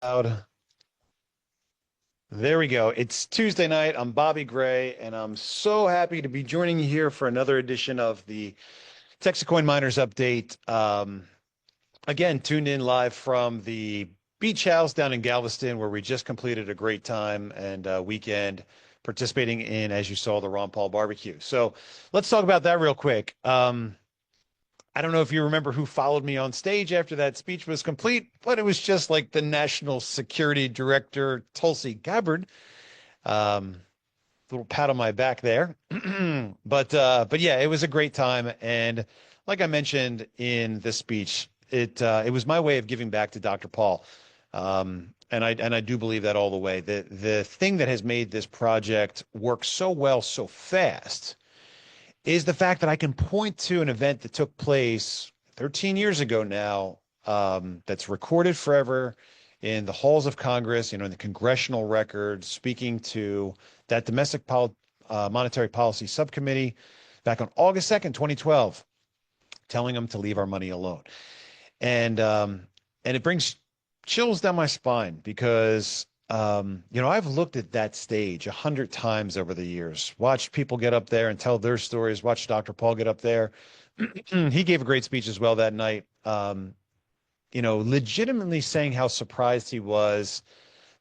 Loud. There we go. It's Tuesday night. I'm Bobby Gray, and I'm so happy to be joining you here for another edition of the Texit Coin Miners Update. Again, tuned in live from the beach house down in Galveston, where we just completed a great time and weekend participating in, as you saw, the Ron Paul barbecue. So let's talk about that real quick. I don't know if you remember who followed me on stage after that speech was complete, but it was just like the National Security Director, Tulsi Gabbard. Um, Little pat on my back there. But yeah, it was a great time. And like I mentioned in this speech, it was my way of giving back to Dr. Paul. And I do believe that all the way. The thing that has made this project work so well so fast is the fact that I can point to an event that took place 13 years ago now, that's recorded forever in the halls of Congress, in the congressional records, speaking to that monetary policy subcommittee back on August 2nd, 2012, telling them to leave our money alone. And it brings chills down my spine because I've looked at that stage 100 times over the years, watched people get up there and tell their stories, watched Dr. Paul get up there. He gave a great speech as well that night, legitimately saying how surprised he was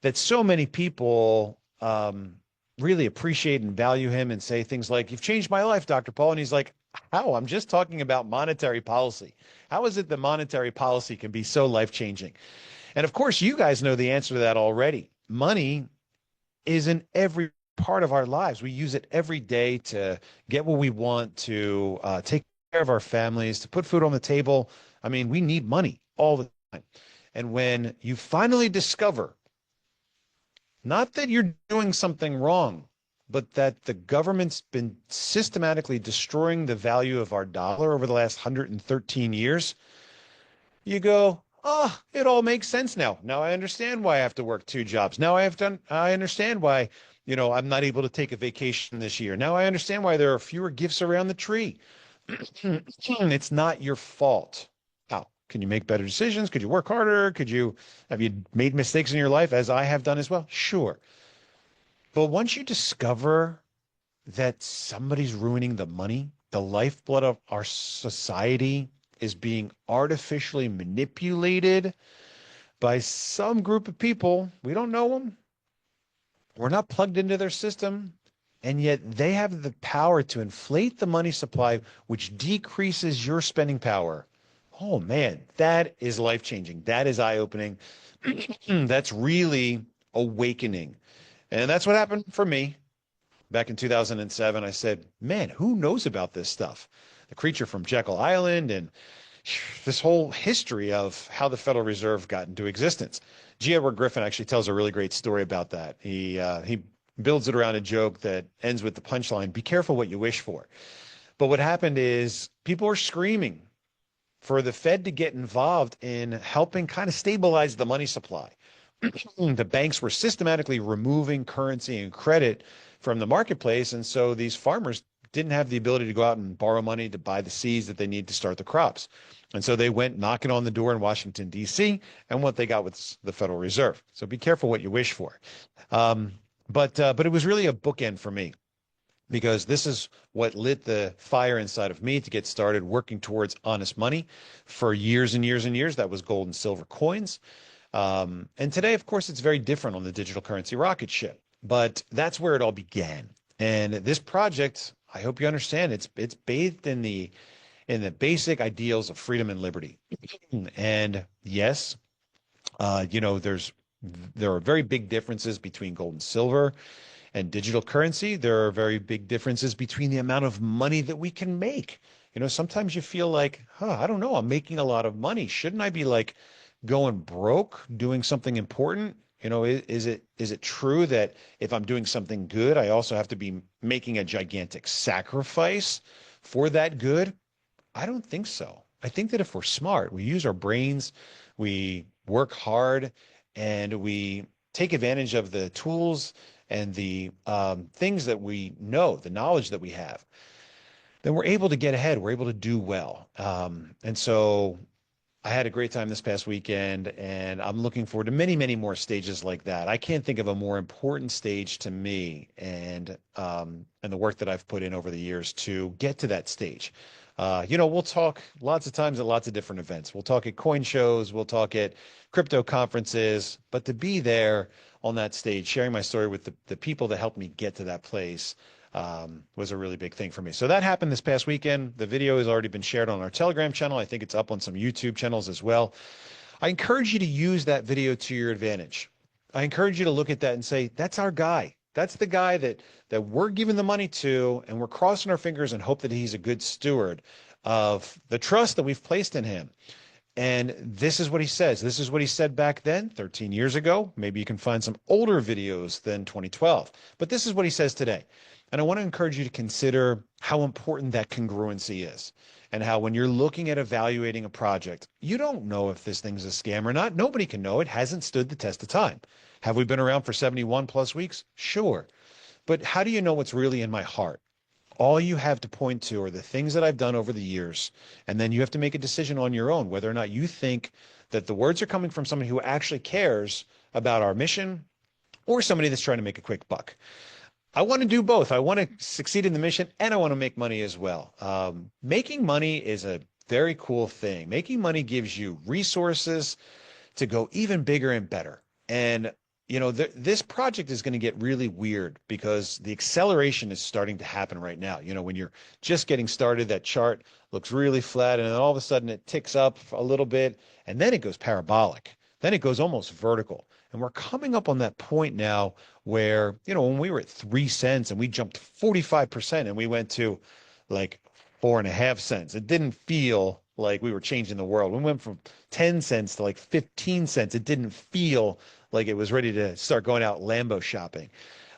that so many people really appreciate and value him and say things like, "You've changed my life, Dr. Paul." And he's like, "How? I'm just talking about monetary policy. How is it that monetary policy can be so life-changing?" And of course, you guys know the answer to that already. Money is in every part of our lives. We use it every day to get what we want, to take care of our families, to put food on the table. I mean, we need money all the time. And when you finally discover, not that you're doing something wrong, but that the government's been systematically destroying the value of our dollar over the last 113 years, you go, "Oh, it all makes sense now. Now I understand why I have to work two jobs. I understand why, I'm not able to take a vacation this year. Now I understand why there are fewer gifts around the tree." It's not your fault. How can you make better decisions? Could you work harder? Have you made mistakes in your life, as I have done as well? Sure. But once you discover that somebody's ruining the money, the lifeblood of our society is being artificially manipulated by some group of people. We don't know them. We're not plugged into their system. And yet they have the power to inflate the money supply, which decreases your spending power. Oh man, that is life changing. That is eye opening. That's really awakening. And that's what happened for me. Back in 2007, I said, "Man, who knows about this stuff? The creature from Jekyll Island and this whole history of how the Federal Reserve got into existence." G. Edward Griffin actually tells a really great story about that. He builds it around a joke that ends with the punchline, "Be careful what you wish for." But what happened is people were screaming for the Fed to get involved in helping kind of stabilize the money supply. The banks were systematically removing currency and credit from the marketplace. And so these farmers didn't have the ability to go out and borrow money to buy the seeds that they need to start the crops. And so they went knocking on the door in Washington, D.C., and what they got was the Federal Reserve. So be careful what you wish for. But it was really a bookend for me, because this is what lit the fire inside of me to get started working towards honest money for years and years and years. That was gold and silver coins. And today, of course, it's very different on the digital currency rocket ship, but that's where it all began. And this project, I hope you understand, it's bathed in the basic ideals of freedom and liberty. And yes, there are very big differences between gold and silver and digital currency. There are very big differences between the amount of money that we can make. Sometimes you feel like, I don't know, I'm making a lot of money. Shouldn't I be like going broke, doing something important? Is it true that if I'm doing something good, I also have to be making a gigantic sacrifice for that good? I don't think so. I think that if we're smart, we use our brains, we work hard, and we take advantage of the tools and the things that we know, the knowledge that we have, then we're able to get ahead. We're able to do well. And so I had a great time this past weekend, and I'm looking forward to many, many more stages like that. I can't think of a more important stage to me and the work that I've put in over the years to get to that stage. We'll talk lots of times at lots of different events. We'll talk at coin shows, we'll talk at crypto conferences, but to be there on that stage, sharing my story with the people that helped me get to that place was a really big thing for me. So that happened this past weekend. The video has already been shared on our Telegram channel. I think it's up on some YouTube channels as well. I encourage you to use that video to your advantage. I encourage you to look at that and say, that's our guy. That's the guy that we're giving the money to, and we're crossing our fingers and hope that he's a good steward of the trust that we've placed in him. And this is what he says. This is what he said back then, 13 years ago. Maybe you can find some older videos than 2012. But this is what he says today. And I want to encourage you to consider how important that congruency is, and how when you're looking at evaluating a project, you don't know if this thing's a scam or not. Nobody can know. It hasn't stood the test of time. Have we been around for 71 plus weeks? Sure. But how do you know what's really in my heart? All you have to point to are the things that I've done over the years. And then you have to make a decision on your own, whether or not you think that the words are coming from somebody who actually cares about our mission or somebody that's trying to make a quick buck. I want to do both. I want to succeed in the mission and I want to make money as well. Making money is a very cool thing. Making money gives you resources to go even bigger and better. And this project is going to get really weird because the acceleration is starting to happen right now. When you're just getting started, that chart looks really flat, and then all of a sudden it ticks up a little bit, and then it goes parabolic. Then it goes almost vertical. And we're coming up on that point now where, when we were at 3 cents and we jumped 45% and we went to like 4.5 cents, it didn't feel like we were changing the world. We went from 10 cents to like 15 cents. It didn't feel like it was ready to start going out Lambo shopping.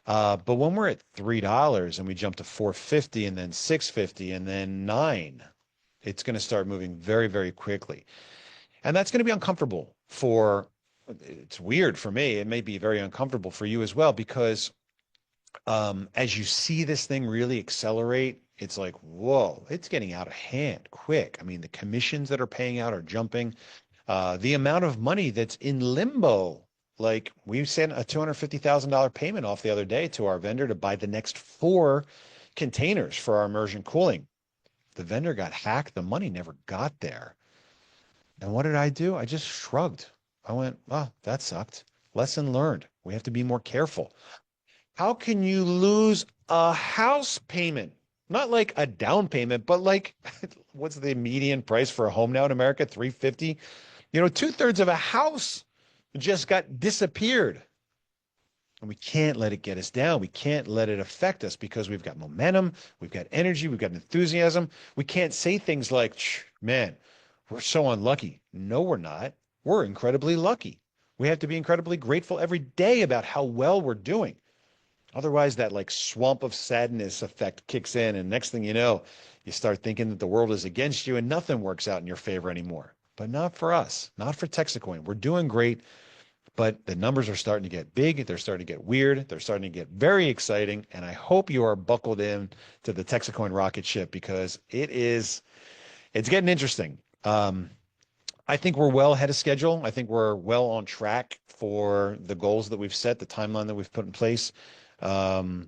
But when we're at $3 and we jump to 4.50 and then 6.50 and then 9, it's going to start moving very, very quickly. And that's going to be uncomfortable it's weird for me. It may be very uncomfortable for you as well, because as you see this thing really accelerate, it's like, whoa, it's getting out of hand quick. I mean, the commissions that are paying out are jumping. The amount of money that's in limbo, like we sent a $250,000 payment off the other day to our vendor to buy the next 4 containers for our immersion cooling. The vendor got hacked. The money never got there. And what did I do? I just shrugged. I went, oh, that sucked. Lesson learned. We have to be more careful. How can you lose a house payment? Not like a down payment, but like, what's the median price for a home now in America? $350. 2/3 of a house just got disappeared. And we can't let it get us down. We can't let it affect us because we've got momentum, we've got energy, we've got enthusiasm. We can't say things like, man, we're so unlucky. No, we're not. We're incredibly lucky. We have to be incredibly grateful every day about how well we're doing. Otherwise, that like swamp of sadness effect kicks in. And next thing you know, you start thinking that the world is against you and nothing works out in your favor anymore. But not for us, not for Texit Coin. We're doing great, but the numbers are starting to get big. They're starting to get weird. They're starting to get very exciting. And I hope you are buckled in to the Texit Coin rocket ship, because it's getting interesting. I think we're well ahead of schedule. I think we're well on track for the goals that we've set, the timeline that we've put in place. But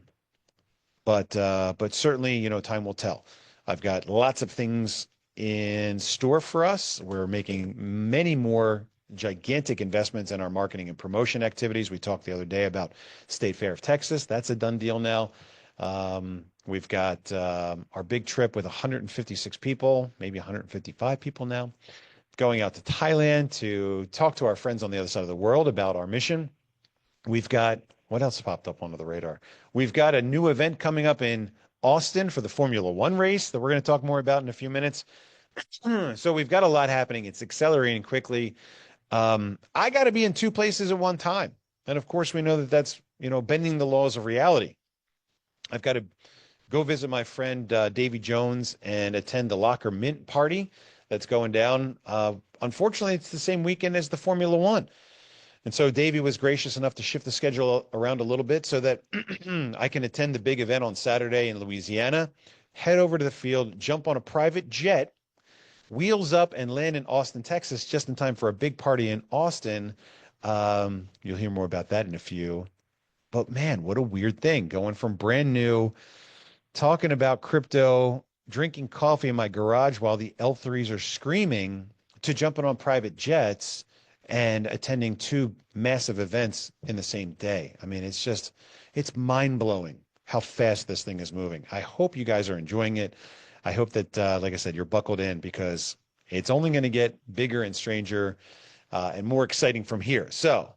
certainly, time will tell. I've got lots of things in store for us. We're making many more gigantic investments in our marketing and promotion activities. We talked the other day about State Fair of Texas. That's a done deal now. We've got our big trip with 156 people, maybe 155 people now, going out to Thailand to talk to our friends on the other side of the world about our mission. We've got, what else popped up onto the radar? We've got a new event coming up in Austin for the Formula One race that we're going to talk more about in a few minutes. So we've got a lot happening. It's accelerating quickly. I got to be in 2 places at one time. And of course, we know that that's, bending the laws of reality. I've got to go visit my friend Davy Jones and attend the Locker Mint party that's going down. Unfortunately, it's the same weekend as the Formula One. And so Davey was gracious enough to shift the schedule around a little bit so that I can attend the big event on Saturday in Louisiana, head over to the field, jump on a private jet wheels up and land in Austin, Texas, just in time for a big party in Austin. You'll hear more about that in a few. But man, what a weird thing going from brand new, talking about crypto, drinking coffee in my garage while the L3s are screaming, to jumping on private jets and attending two massive events in the same day. I mean, it's mind blowing how fast this thing is moving. I hope you guys are enjoying it. I hope that, like I said, you're buckled in because it's only going to get bigger and stranger and more exciting from here. So,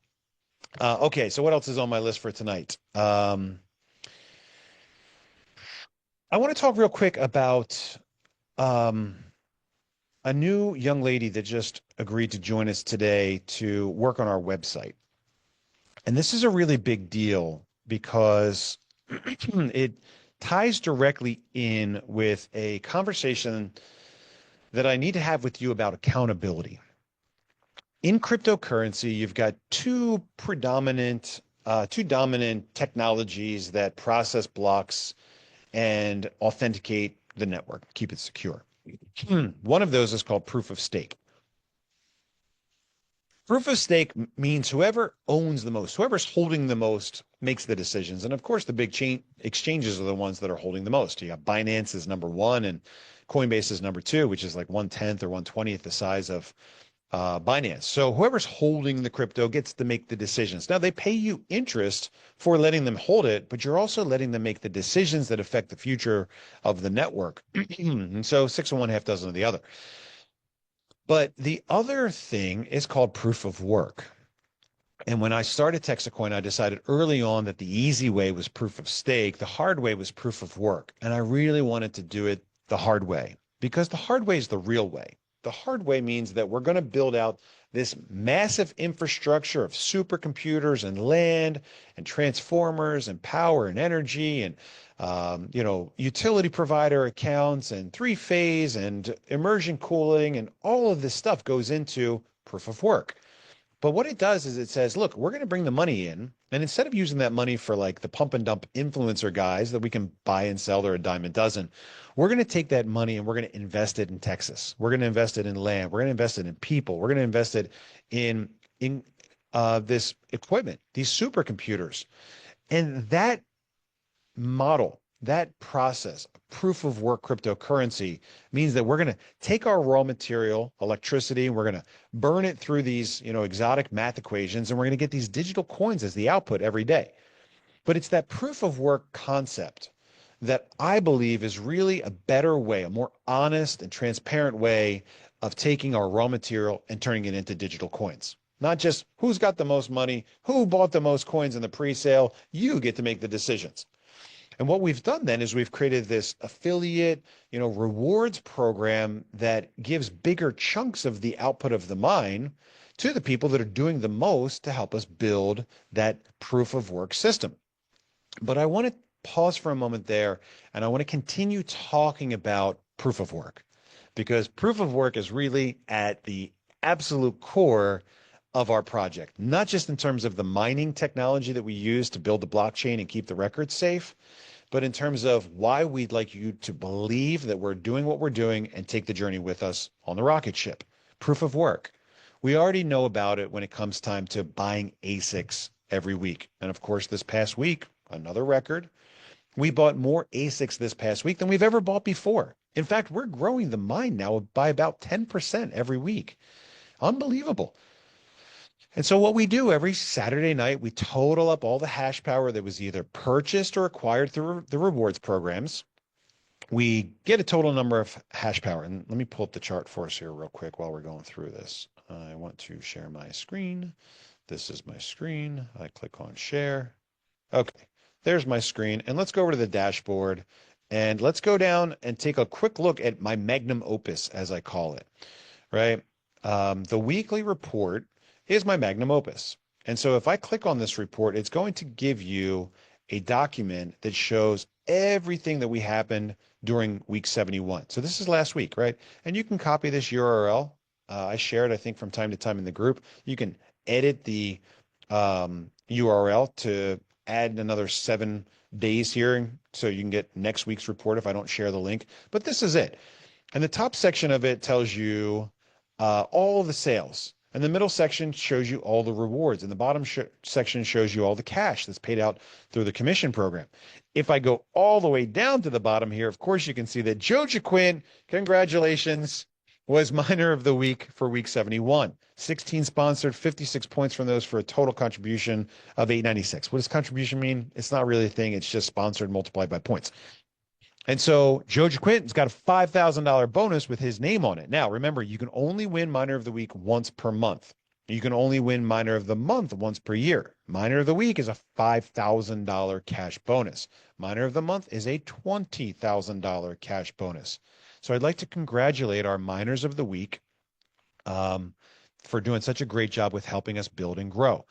okay, so what else is on my list for tonight? I want to talk real quick about um, a new young lady that just agreed to join us today to work on our website. And this is a really big deal because it ties directly in with a conversation that I need to have with you about accountability. In cryptocurrency, you've got two dominant technologies that process blocks and authenticate the network, keep it secure. One of those is called proof of stake. Proof of stake means whoever owns the most, whoever's holding the most makes the decisions. And of course, the big chain exchanges are the ones that are holding the most. You got Binance is number one and Coinbase is number two, which is like 1/10 or 1/20th the size of Binance. So whoever's holding the crypto gets to make the decisions. Now they pay you interest for letting them hold it, but you're also letting them make the decisions that affect the future of the network. And so six of one, half dozen of the other. But the other thing is called proof of work. And when I started Texit Coin, I decided early on that the easy way was proof of stake. The hard way was proof of work. And I really wanted to do it the hard way because the hard way is the real way. The hard way means that we're going to build out this massive infrastructure of supercomputers and land and transformers and power and energy and utility provider accounts and three-phase and immersion cooling and all of this stuff goes into proof of work. But what it does is it says, look, we're going to bring the money in. And instead of using that money for like the pump and dump influencer guys that we can buy and sell, they're a dime a dozen. We're going to take that money and we're going to invest it in Texas. We're going to invest it in land. We're going to invest it in people. We're going to invest it in this equipment, these supercomputers. And that model, that process, proof of work cryptocurrency means that we're going to take our raw material, electricity, and we're going to burn it through these, exotic math equations, and we're going to get these digital coins as the output every day. But it's that proof of work concept that I believe is really a better way, a more honest and transparent way of taking our raw material and turning it into digital coins. Not just who's got the most money, who bought the most coins in the pre-sale. You get to make the decisions. And what we've done then is we've created this affiliate, rewards program that gives bigger chunks of the output of the mine to the people that are doing the most to help us build that proof of work system. But I want to pause for a moment there and I want to continue talking about proof of work because proof of work is really at the absolute core of our project, not just in terms of the mining technology that we use to build the blockchain and keep the records safe, but in terms of why we'd like you to believe that we're doing what we're doing and take the journey with us on the rocket ship. Proof of work. We already know about it when it comes time to buying ASICs every week. And of course, this past week, another record, we bought more ASICs this past week than we've ever bought before. In fact, we're growing the mine now by about 10% every week. Unbelievable. And so what we do every Saturday night, we total up all the hash power that was either purchased or acquired through the rewards programs. We get a total number of hash power. And let me pull up the chart for us here real quick while we're going through this. I want to share my screen. This is my screen. I click on share. Okay, there's my screen. And let's go over to the dashboard and let's go down and take a quick look at my magnum opus, as I call it, right? The weekly report is my magnum opus. And so if I click on this report, it's going to give you a document that shows everything that we happened during week 71. So this is last week, right? And you can copy this URL. I share it, I think, from time to time in the group. You can edit the URL to add another 7 days here so you can get next week's report if I don't share the link. But this is it. And the top section of it tells you all the sales. And the middle section shows you all the rewards. And the bottom section shows you all the cash that's paid out through the commission program. If I go all the way down to the bottom here, of course, you can see that Joe Jaquin, congratulations, was miner of the week for week 71. 16 sponsored, 56 points from those for a total contribution of 896. What does contribution mean? It's not really a thing. It's just sponsored multiplied by points. And so Joe Jaquin's got a $5,000 bonus with his name on it. Now, remember, you can only win Miner of the Week once per month. You can only win Miner of the Month once per year. Miner of the Week is a $5,000 cash bonus. Miner of the Month is a $20,000 cash bonus. So I'd like to congratulate our Miners of the Week for doing such a great job with helping us build and grow.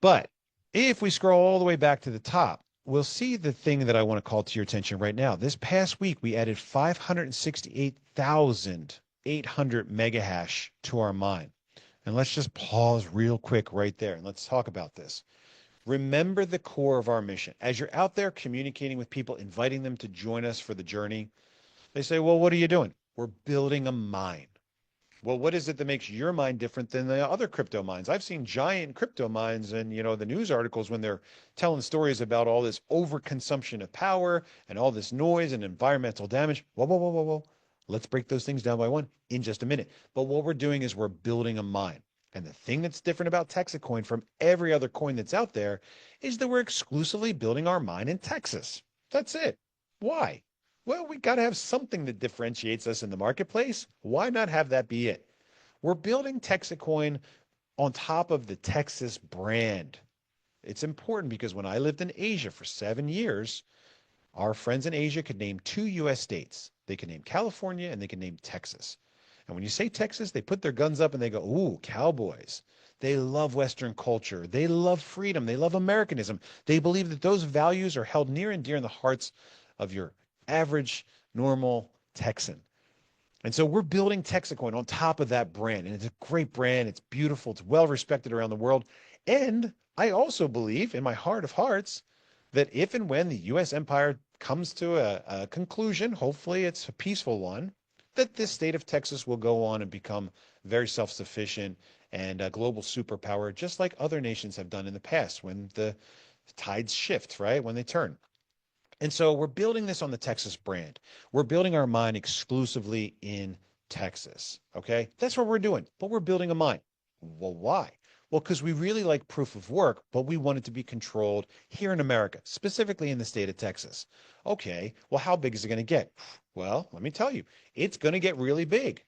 But if we scroll all the way back to the top, we'll see the thing that I want to call to your attention right now. This past week, we added 568,800 mega hash to our mine. And let's just pause real quick right there and let's talk about this. Remember the core of our mission. As you're out there communicating with people, inviting them to join us for the journey, they say, well, what are you doing? We're building a mine. Well, what is it that makes your mine different than the other crypto mines? I've seen giant crypto mines and, the news articles when they're telling stories about all this overconsumption of power and all this noise and environmental damage. Whoa, whoa, whoa, whoa, whoa. Let's break those things down by one in just a minute. But what we're doing is we're building a mine. And the thing that's different about Texit Coin from every other coin that's out there is that we're exclusively building our mine in Texas. That's it. Why? Well, we got to have something that differentiates us in the marketplace. Why not have that be it? We're building Texit Coin on top of the Texas brand. It's important because when I lived in Asia for 7 years, our friends in Asia could name 2 U.S. states. They could name California and they could name Texas. And when you say Texas, they put their guns up and they go, ooh, cowboys. They love Western culture. They love freedom. They love Americanism. They believe that those values are held near and dear in the hearts of your average, normal Texan. And so we're building Texit Coin on top of that brand. And it's a great brand. It's beautiful. It's well respected around the world. And I also believe in my heart of hearts that if and when the U.S. empire comes to a conclusion, hopefully it's a peaceful one, that this state of Texas will go on and become very self-sufficient and a global superpower, just like other nations have done in the past when the tides shift, right? When they turn. And so we're building this on the Texas brand. We're building our mine exclusively in Texas. Okay. That's what we're doing. But we're building a mine. Well, why? Well, because we really like proof of work, but we want it to be controlled here in America, specifically in the state of Texas. Okay. Well, how big is it going to get? Well, let me tell you, it's going to get really big.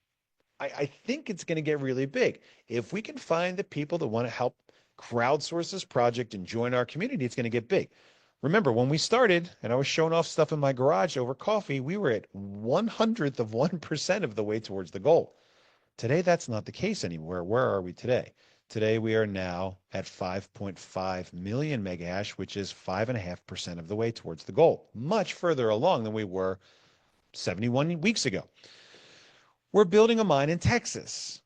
I think it's going to get really big. If we can find the people that want to help crowdsource this project and join our community, it's going to get big. Remember, when we started and I was showing off stuff in my garage over coffee, we were at 1/100th of 1% of the way towards the goal. Today, that's not the case anymore. Where are we today? Today, we are now at 5.5 million mega hash, which is 5.5% of the way towards the goal. Much further along than we were 71 weeks ago. We're building a mine in Texas.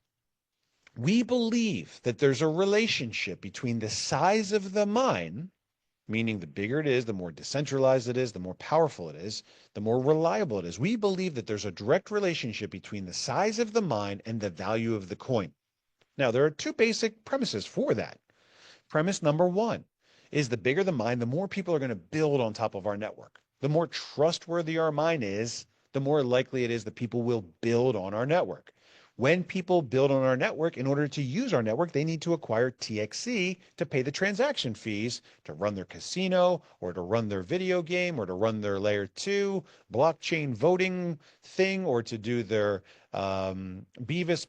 We believe that there's a relationship between the size of the mine, meaning the bigger it is, the more decentralized it is, the more powerful it is, the more reliable it is. We believe that there's a direct relationship between the size of the mine and the value of the coin. Now, there are 2 basic premises for that. Premise number 1 is the bigger the mine, the more people are going to build on top of our network. The more trustworthy our mine is, the more likely it is that people will build on our network. When people build on our network, in order to use our network, they need to acquire TXC to pay the transaction fees to run their casino or to run their video game or to run their layer 2 blockchain voting thing or to do their Beavis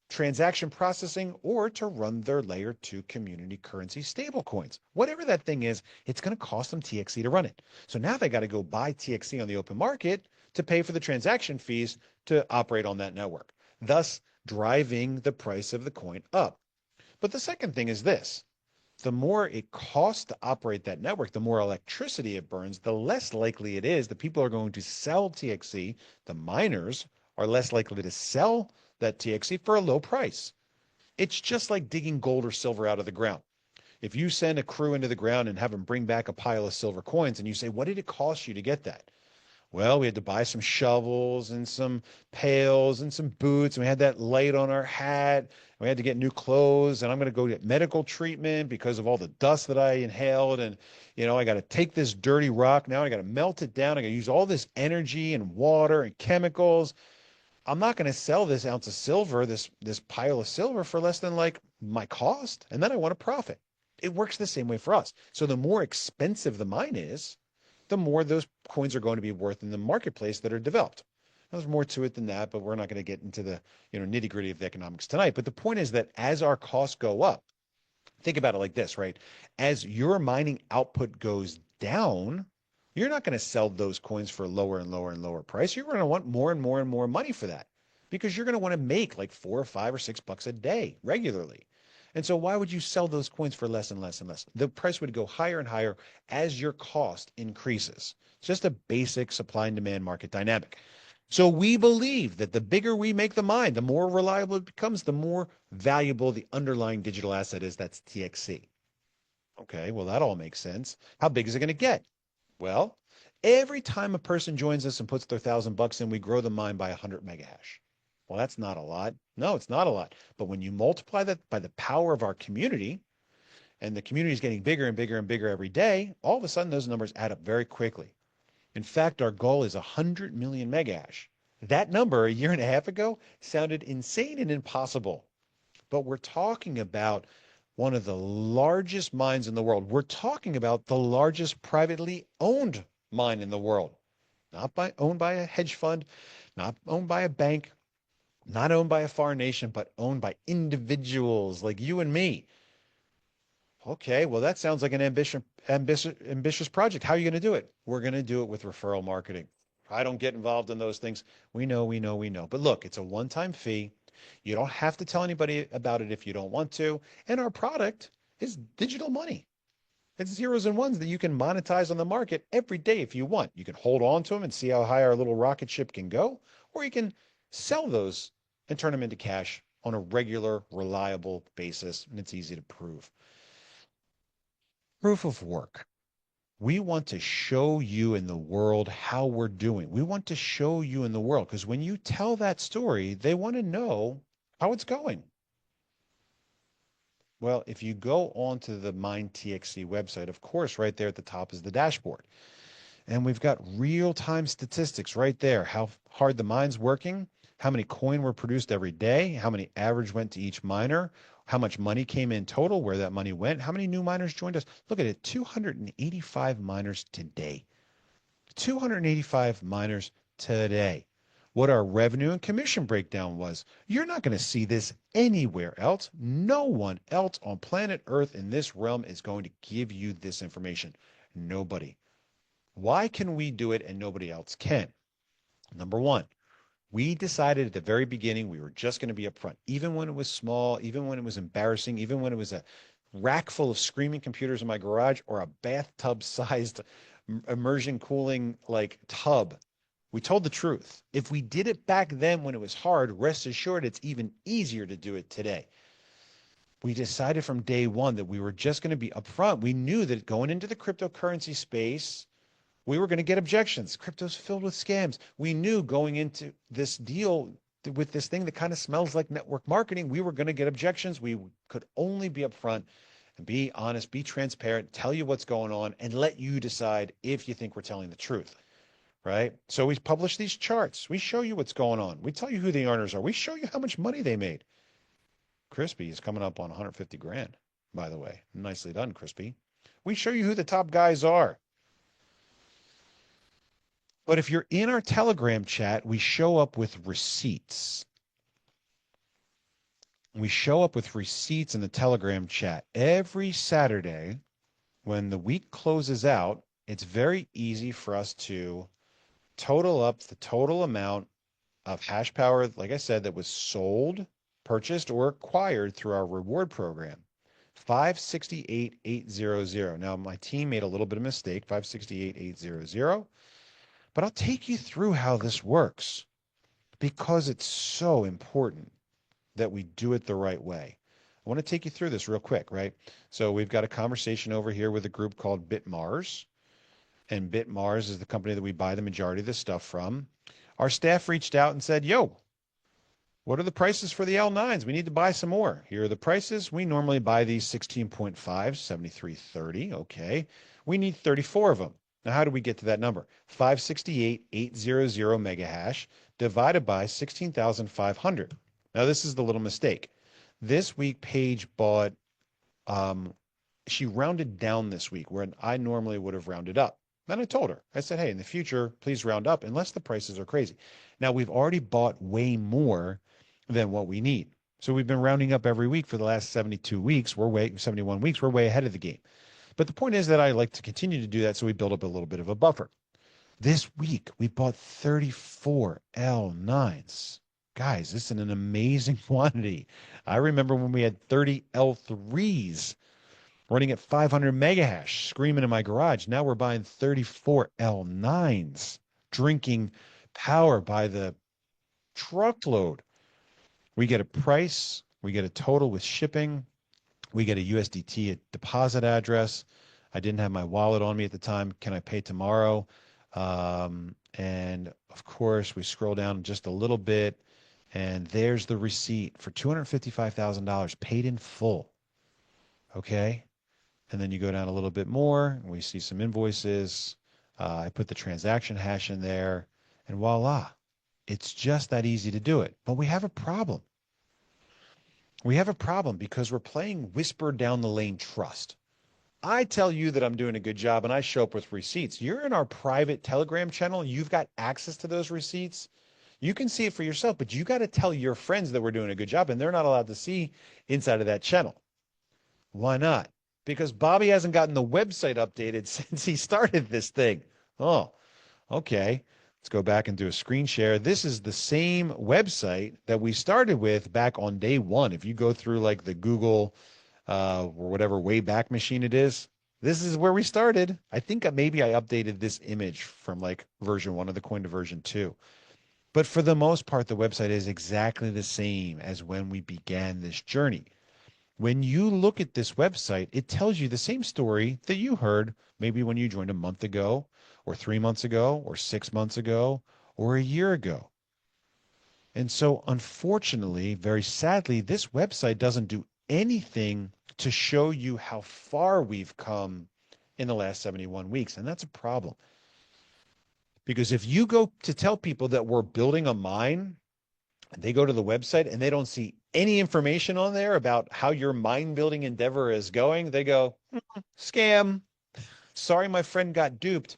transaction processing or to run their layer 2 community currency stablecoins. Whatever that thing is, it's going to cost them TXC to run it. So now they got to go buy TXC on the open market to pay for the transaction fees to operate on that network, thus driving the price of the coin up. But the second thing is this. The more it costs to operate that network, the more electricity it burns, the less likely it is that people are going to sell TXC. The miners are less likely to sell that TXC for a low price. It's just like digging gold or silver out of the ground. If you send a crew into the ground and have them bring back a pile of silver coins and you say, what did it cost you to get that? Well, we had to buy some shovels and some pails and some boots, and we had that light on our hat. We had to get new clothes, and I'm going to go get medical treatment because of all the dust that I inhaled. And, I got to take this dirty rock now. I got to melt it down. I got to use all this energy and water and chemicals. I'm not going to sell this ounce of silver, this pile of silver for less than like my cost, and then I want a profit. It works the same way for us. So the more expensive the mine is, the more those coins are going to be worth in the marketplace that are developed. Now, there's more to it than that, but we're not going to get into the nitty gritty of the economics tonight. But the point is that as our costs go up, think about it like this, right? As your mining output goes down, you're not going to sell those coins for lower and lower and lower price. You're going to want more and more and more money for that because you're going to want to make like $4 or $5 or $6 a day regularly. And so why would you sell those coins for less and less and less? The price would go higher and higher as your cost increases. It's just a basic supply and demand market dynamic. So we believe that the bigger we make the mine, the more reliable it becomes, the more valuable the underlying digital asset is. That's TXC. Okay, well, that all makes sense. How big is it going to get? Well, every time a person joins us and puts their $1,000 in, we grow the mine by 100 megahash. Well, that's not a lot. No, it's not a lot. But when you multiply that by the power of our community, and the community is getting bigger and bigger and bigger every day, all of a sudden those numbers add up very quickly. In fact, our goal is 100 million megahash. That number a year and a half ago sounded insane and impossible. But we're talking about one of the largest mines in the world. We're talking about the largest privately owned mine in the world. Owned by a hedge fund, not owned by a bank, not owned by a foreign nation, but owned by individuals like you and me. Okay, well, that sounds like an ambitious project. How are you going to do it? We're going to do it with referral marketing. I don't get involved in those things. We know, we know, we know. But look, it's a one-time fee. You don't have to tell anybody about it if you don't want to. And our product is digital money. It's zeros and ones that you can monetize on the market every day if you want. You can hold on to them and see how high our little rocket ship can go, or you can sell those and turn them into cash on a regular, reliable basis. And it's easy to prove. Proof of work. We want to show you in the world how we're doing. We want to show you in the world because when you tell that story, they want to know how it's going. Well, if you go onto the MineTXC website, of course, right there at the top is the dashboard. And we've got real-time statistics right there, how hard the mine's working, how many coin were produced every day, how many average went to each miner, how much money came in total, where that money went, how many new miners joined us. Look at it, 285 miners today. 285 miners today. What our revenue and commission breakdown was. You're not going to see this anywhere else. No one else on planet Earth in this realm is going to give you this information. Nobody. Why can we do it and nobody else can? Number one, we decided at the very beginning we were just going to be upfront, even when it was small, even when it was embarrassing, even when it was a rack full of screaming computers in my garage or a bathtub sized immersion cooling like tub. We told the truth. If we did it back then when it was hard, rest assured it's even easier to do it today. We decided from day one that we were just going to be upfront. We knew that going into the cryptocurrency space, we were going to get objections. Crypto's filled with scams. We knew going into this deal with this thing that kind of smells like network marketing, we were going to get objections. We could only be upfront and be honest, be transparent, tell you what's going on, and let you decide if you think we're telling the truth. Right? So we publish these charts. We show you what's going on. We tell you who the earners are. We show you how much money they made. Crispy is coming up on 150 grand, by the way. Nicely done, Crispy. We show you who the top guys are. But if you're in our Telegram chat, we show up with receipts. We show up with receipts in the Telegram chat every Saturday when the week closes out. It's very easy for us to total up the total amount of hash power, like I said, that was sold, purchased, or acquired through our reward program. 568,800. Now, my team made a little bit of mistake, 568,800. But I'll take you through how this works because it's so important that we do it the right way. I want to take you through this real quick, right? So we've got a conversation over here with a group called BitMars. and Bitmars is the company that we buy the majority of the stuff from. Our staff reached out and said, yo, what are the prices for the L9s? We need to buy some more. Here are the prices. We normally buy these 16.5, 7330. Okay. We need 34 of them. Now, how do we get to that number? 568,800 mega hash divided by 16,500. Now, this is the little mistake. This week, Paige bought, um, she rounded down this week where I normally would have rounded up. Then I told her, I said, hey, in the future, please round up unless the prices are crazy. Now, we've already bought way more than what we need. So we've been rounding up every week for the last 72 weeks. 71 weeks. We're way ahead of the game. But the point is that I like to continue to do that. So we build up a little bit of a buffer. This week, we bought 34 L9s. Guys, this is an amazing quantity. I remember when we had 30 L3s running at 500 mega hash, screaming in my garage. Now we're buying 34 L9s, drinking power by the truckload. We get a price, we get a total with shipping, we get a USDT deposit address. I didn't have my wallet on me at the time. Can I pay tomorrow? And of course, we scroll down just a little bit, and there's the receipt for $255,000 paid in full. Okay. And then you go down a little bit more, and we see some invoices. I put the transaction hash in there, and voila. It's just that easy to do it. But we have a problem. We have a problem because we're playing whisper down the lane trust. I tell you that I'm doing a good job and I show up with receipts. You're in our private Telegram channel. You've got access to those receipts. You can see it for yourself, but you got to tell your friends that we're doing a good job, and they're not allowed to see inside of that channel. Why not? Because Bobby hasn't gotten the website updated since he started this thing. Oh, okay. Let's go back and do a screen share. This is the same website that we started with back on day one. If you go through like the Google or whatever Wayback Machine it is, this is where we started. I think maybe I updated this image from like version 1 of the coin to version 2. But for the most part, the website is exactly the same as when we began this journey. When you look at this website, it tells you the same story that you heard maybe when you joined a month ago, or 3 months ago, or 6 months ago, or a year ago. And so, unfortunately, very sadly, this website doesn't do anything to show you how far we've come in the last 71 weeks. And that's a problem. Because if you go to tell people that we're building a mine, they go to the website and they don't see any information on there about how your mine building endeavor is going, they go, scam. Sorry, my friend got duped.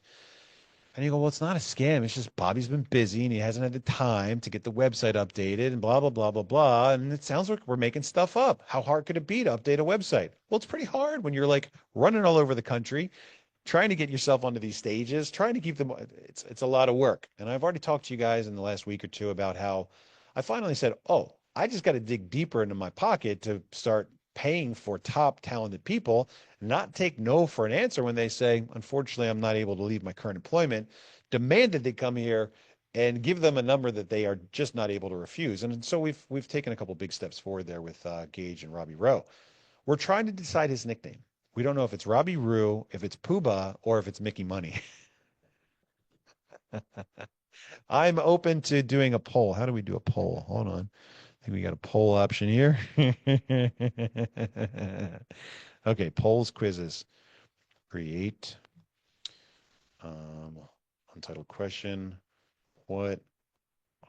And you go, well, it's not a scam. It's just Bobby's been busy and he hasn't had the time to get the website updated and blah, blah, blah, blah, blah. And it sounds like we're making stuff up. How hard could it be to update a website? Well, it's pretty hard when you're like running all over the country, trying to get yourself onto these stages, trying to keep them. It's a lot of work. And I've already talked to you guys in the last week or two about how I finally said, oh, I just got to dig deeper into my pocket to start paying for top talented people, not take no for an answer when they say, unfortunately, I'm not able to leave my current employment, demand that they come here and give them a number that they are just not able to refuse. And so we've taken a couple big steps forward there with Gage and Robbie Rowe. We're trying to decide his nickname. We don't know if it's Robbie Roo, if it's Pooba, or if it's Mickey Money. I'm open to doing a poll. How do we do a poll? Hold on. I think we got a poll option here. Okay, polls, quizzes. Create. Untitled question. What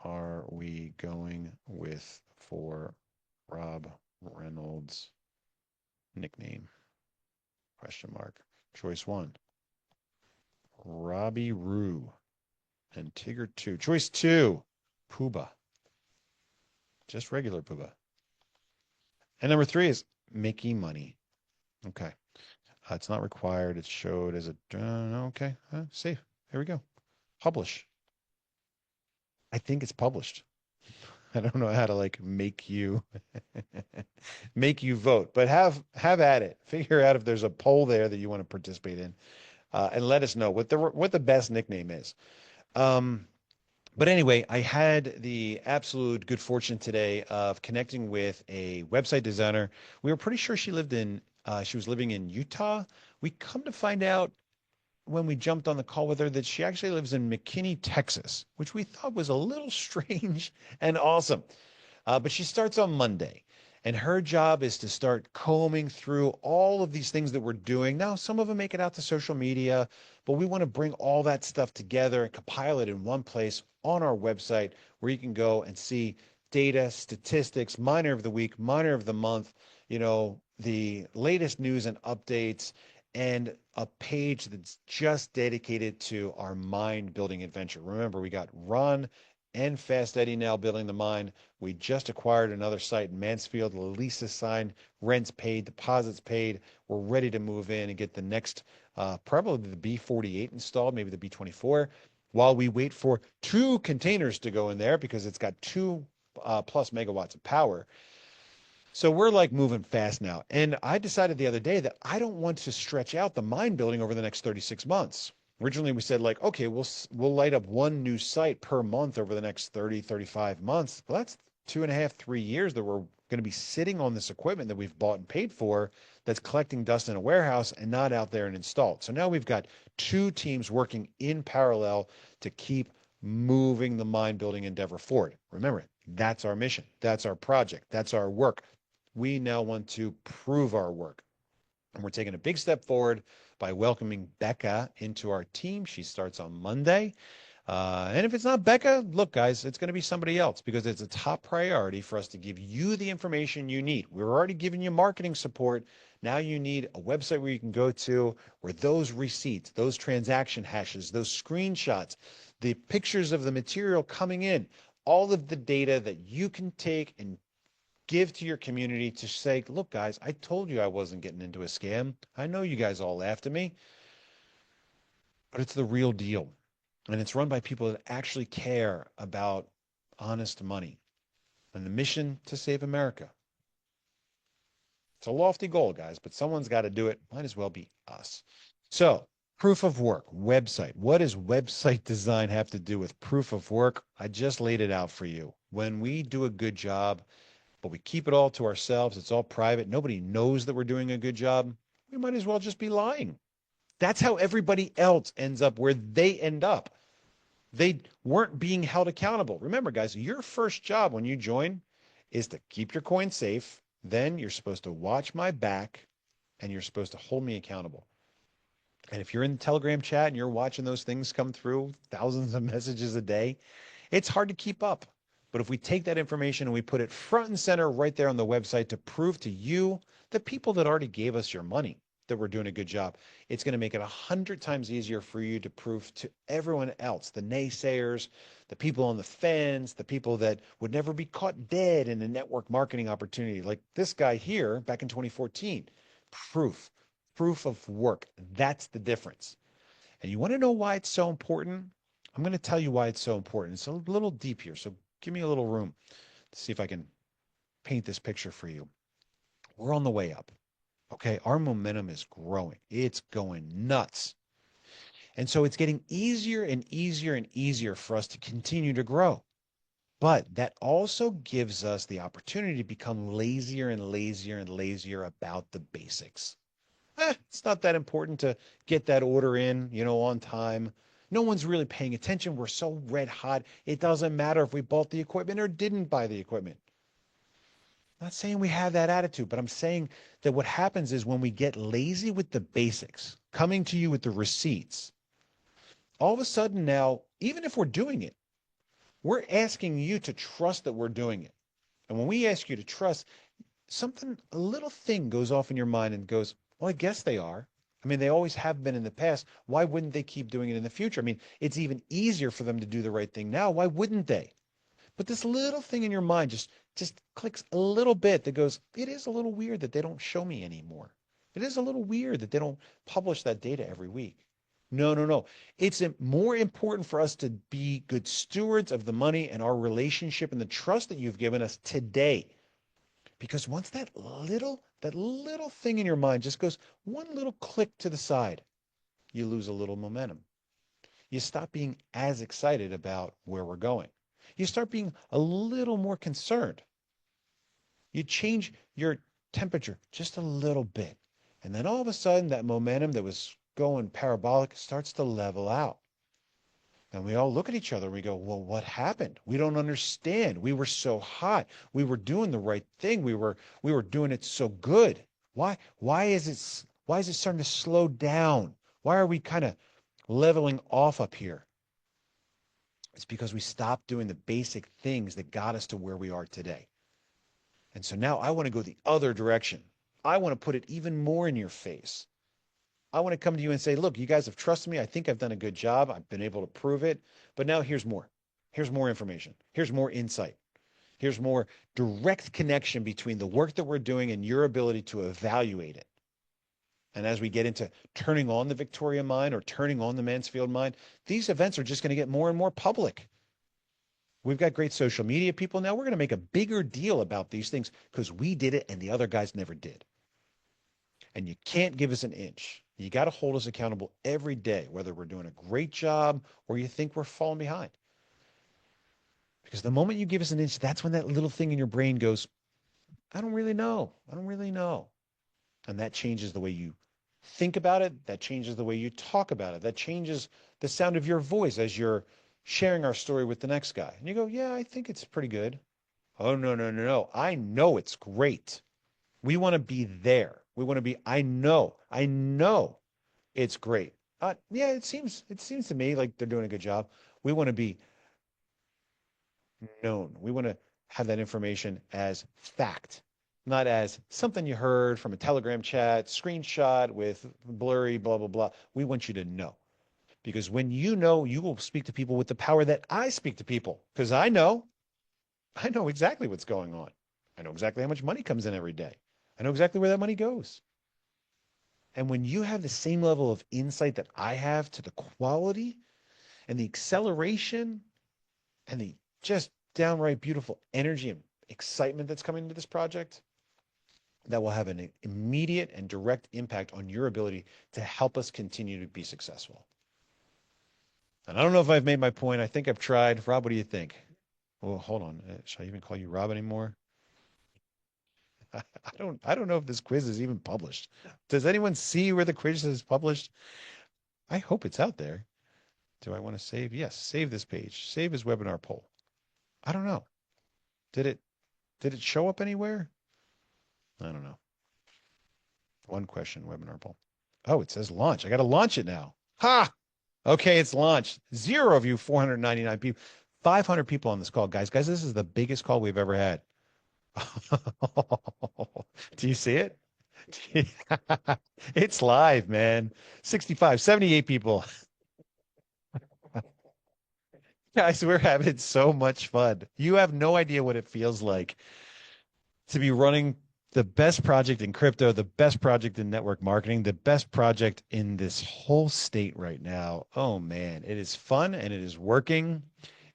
are we going with for Rob Reynolds' nickname? Question mark. Choice 1. Robbie Roo. And Tigger 2. Choice 2. Pooba. Just regular Pooba. And number 3 is Mickey Money. Okay. It's not required. It's showed as a, okay. Safe. Here we go. Publish. I think it's published. I don't know how to like make you make you vote, but have at it. Figure out if there's a poll there that you want to participate in, and let us know what the best nickname is. But anyway, I had the absolute good fortune today of connecting with a website designer. We were pretty sure she was living in Utah. We come to find out when we jumped on the call with her that she actually lives in McKinney, Texas, which we thought was a little strange and awesome. But she starts on Monday, and her job is to start combing through all of these things that we're doing. Now, some of them make it out to social media, but we want to bring all that stuff together and compile it in one place on our website where you can go and see data, statistics, miner of the week, miner of the month, the latest news and updates, and a page that's just dedicated to our mind building adventure. Remember, we got Ron and Fast Eddie now building the mine. We just acquired another site in Mansfield. The lease is signed, rent's paid, deposits paid. We're ready to move in and get the next, probably the B48 installed, maybe the B24, while we wait for 2 containers to go in there because it's got 2 plus megawatts of power. So we're like moving fast now. And I decided the other day that I don't want to stretch out the mine building over the next 36 months. Originally, we said like, okay, we'll light up 1 new site per month over the next 30, 35 months. Well, that's 2.5, 3 years that we're going to be sitting on this equipment that we've bought and paid for that's collecting dust in a warehouse and not out there and installed. So now we've got 2 teams working in parallel to keep moving the mine building endeavor forward. Remember, that's our mission. That's our project. That's our work. We now want to prove our work. And we're taking a big step forward by welcoming Becca into our team. She starts on Monday. And if it's not Becca, look, guys, it's going to be somebody else because it's a top priority for us to give you the information you need. We're already giving you marketing support. Now you need a website where you can go to where those receipts, those transaction hashes, those screenshots, the pictures of the material coming in, all of the data that you can take and give to your community to say, look, guys, I told you I wasn't getting into a scam. I know you guys all laughed at me, but it's the real deal. And it's run by people that actually care about honest money and the mission to save America. It's a lofty goal, guys, but someone's got to do it. Might as well be us. So, proof of work, website. What does website design have to do with proof of work? I just laid it out for you. When we do a good job, but we keep it all to ourselves, it's all private, nobody knows that we're doing a good job, we might as well just be lying. That's how everybody else ends up where they end up. They weren't being held accountable. Remember, guys, your first job when you join is to keep your coin safe. Then you're supposed to watch my back and you're supposed to hold me accountable. And if you're in the Telegram chat and you're watching those things come through, thousands of messages a day, it's hard to keep up. But if we take that information and we put it front and center right there on the website to prove to you, the people that already gave us your money, that we're doing a good job, it's going to make it 100 times easier for you to prove to everyone else, the naysayers, the people on the fence, the people that would never be caught dead in a network marketing opportunity like this guy here back in 2014. Proof of work. That's the difference. And you want to know why it's so important? I'm going to tell you why it's so important. It's a little deep here, so give me a little room to see if I can paint this picture for you. We're on the way up. Okay, our momentum is growing. It's going nuts. And so it's getting easier and easier and easier for us to continue to grow. But that also gives us the opportunity to become lazier and lazier and lazier about the basics. It's not that important to get that order in, on time. No one's really paying attention. We're so red hot. It doesn't matter if we bought the equipment or didn't buy the equipment. I'm not saying we have that attitude, but I'm saying that what happens is when we get lazy with the basics, coming to you with the receipts, all of a sudden now, even if we're doing it, we're asking you to trust that we're doing it. And when we ask you to trust, a little thing goes off in your mind and goes, well, I guess they are. I mean, they always have been in the past. Why wouldn't they keep doing it in the future? I mean, it's even easier for them to do the right thing now. Why wouldn't they? But this little thing in your mind just clicks a little bit that goes, it is a little weird that they don't show me anymore. It is a little weird that they don't publish that data every week. No, no, no. It's more important for us to be good stewards of the money and our relationship and the trust that you've given us today. Because once that little thing in your mind just goes one little click to the side, you lose a little momentum. You stop being as excited about where we're going. You start being a little more concerned. You change your temperature just a little bit. And then all of a sudden, that momentum that was going parabolic, it starts to level out. And we all look at each other and we go, well, what happened? We don't understand. We were so hot. We were doing the right thing. We were doing it so good. Why is it starting to slow down? Why are we kind of leveling off up here? It's because we stopped doing the basic things that got us to where we are today. And so now I want to go the other direction. I want to put it even more in your face. I want to come to you and say, look, you guys have trusted me. I think I've done a good job. I've been able to prove it. But now here's more. Here's more information. Here's more insight. Here's more direct connection between the work that we're doing and your ability to evaluate it. And as we get into turning on the Victoria mind or turning on the Mansfield mind, these events are just going to get more and more public. We've got great social media people now. We're going to make a bigger deal about these things because we did it and the other guys never did. And you can't give us an inch. You got to hold us accountable every day, whether we're doing a great job or you think we're falling behind. Because the moment you give us an inch, that's when that little thing in your brain goes, I don't really know. I don't really know. And that changes the way you think about it. That changes the way you talk about it. That changes the sound of your voice as you're sharing our story with the next guy. And you go, yeah, I think it's pretty good. Oh, no, no, no, no. I know it's great. We want to be there. We want to be, I know it's great. Yeah, it seems to me like they're doing a good job. We want to be known. We want to have that information as fact, not as something you heard from a Telegram chat, screenshot with blurry, blah, blah, blah. We want you to know. Because when you know, you will speak to people with the power that I speak to people. Because I know exactly what's going on. I know exactly how much money comes in every day. I know exactly where that money goes. And when you have the same level of insight that I have to the quality and the acceleration and the just downright beautiful energy and excitement that's coming into this project, that will have an immediate and direct impact on your ability to help us continue to be successful. And I don't know if I've made my point. I think I've tried. Rob, what do you think? Well, hold on. Should I even call you Rob anymore? I don't know if this quiz is even published. Does anyone see where the quiz is published? I hope it's out there. Do I want to save? Yes, save this page. Save as webinar poll. I don't know. Did it did it show up anywhere? I don't know. One question webinar poll. Oh, it says launch. I got to launch it now. Ha! Okay, it's launched. Zero of you, 499 people. 500 people on this call, guys. Guys, this is the biggest call we've ever had. Do you see it? It's live, man. 65, 78 people. Guys, we're having so much fun. You have no idea what it feels like to be running the best project in crypto, the best project in network marketing, the best project in this whole state right now. Oh man, it is fun and it is working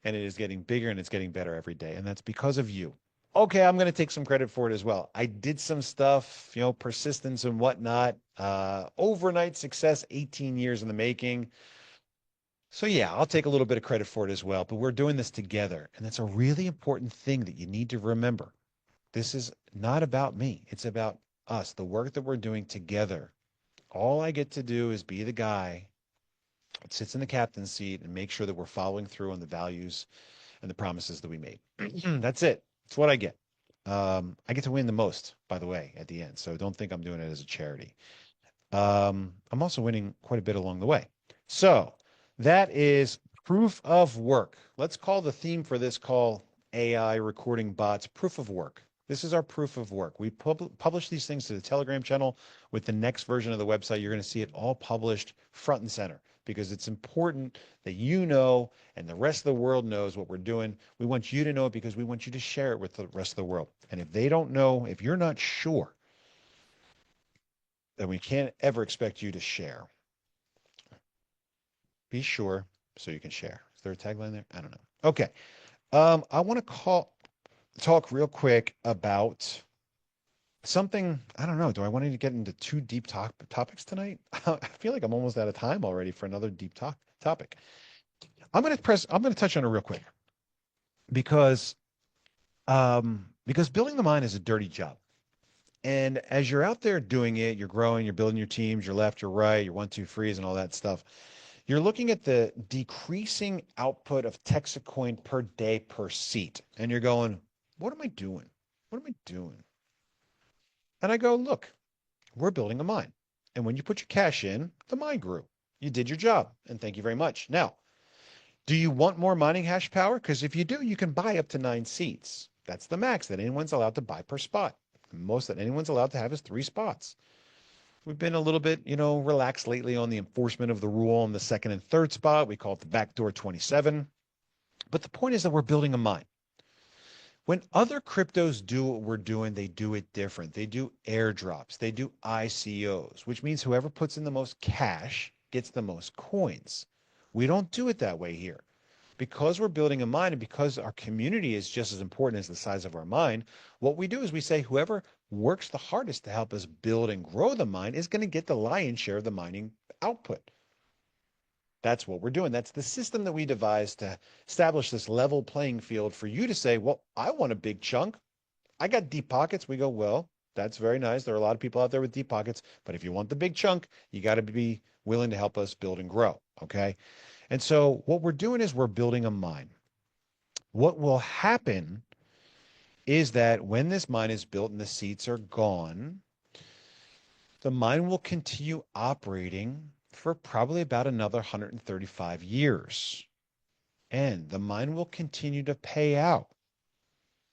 and it is getting bigger and it's getting better every day. And that's because of you. Okay, I'm going to take some credit for it as well. I did some stuff, persistence and whatnot. Overnight success, 18 years in the making. So yeah, I'll take a little bit of credit for it as well, but we're doing this together. And that's a really important thing that you need to remember. This is not about me. It's about us, the work that we're doing together. All I get to do is be the guy that sits in the captain's seat and make sure that we're following through on the values and the promises that we made. That's it. That's what I get. I get to win the most, by the way, at the end. So don't think I'm doing it as a charity. I'm also winning quite a bit along the way. So that is proof of work. Let's call the theme for this call AI recording bots proof of work. This is our proof of work. We publish these things to the Telegram channel. With the next version of the website, you're going to see it all published front and center because it's important that you know and the rest of the world knows what we're doing. We want you to know it because we want you to share it with the rest of the world. And if they don't know, if you're not sure, then we can't ever expect you to share. Be sure so you can share. Is there a tagline there? I don't know. Okay. I want to talk real quick about something. I don't know. Do I want to get into two deep topics tonight? I feel like I'm almost out of time already for another deep topic. I'm going to touch on it real quick because building the mind is a dirty job. And as you're out there doing it, you're growing, you're building your teams, your left, your right, your one, two, threes, and all that stuff. You're looking at the decreasing output of Texit Coin per day per seat. And you're going, what am I doing? What am I doing? And I go, look, we're building a mine. And when you put your cash in, the mine grew. You did your job. And thank you very much. Now, do you want more mining hash power? Because if you do, you can buy up to 9 seats. That's the max that anyone's allowed to buy per spot. Most that anyone's allowed to have is 3 spots. We've been a little bit, relaxed lately on the enforcement of the rule on the second and third spot. We call it the backdoor 27. But the point is that we're building a mine. When other cryptos do what we're doing, they do it different. They do airdrops, they do ICOs, which means whoever puts in the most cash gets the most coins. We don't do it that way here. Because we're building a mine and because our community is just as important as the size of our mine, what we do is we say whoever works the hardest to help us build and grow the mine is going to get the lion's share of the mining output. That's what we're doing. That's the system that we devised to establish this level playing field for you to say, well, I want a big chunk. I got deep pockets. We go, well, that's very nice. There are a lot of people out there with deep pockets, but if you want the big chunk, you got to be willing to help us build and grow. Okay. And so what we're doing is we're building a mine. What will happen is that when this mine is built and the seats are gone, the mine will continue operating for probably about another 135 years. And the mine will continue to pay out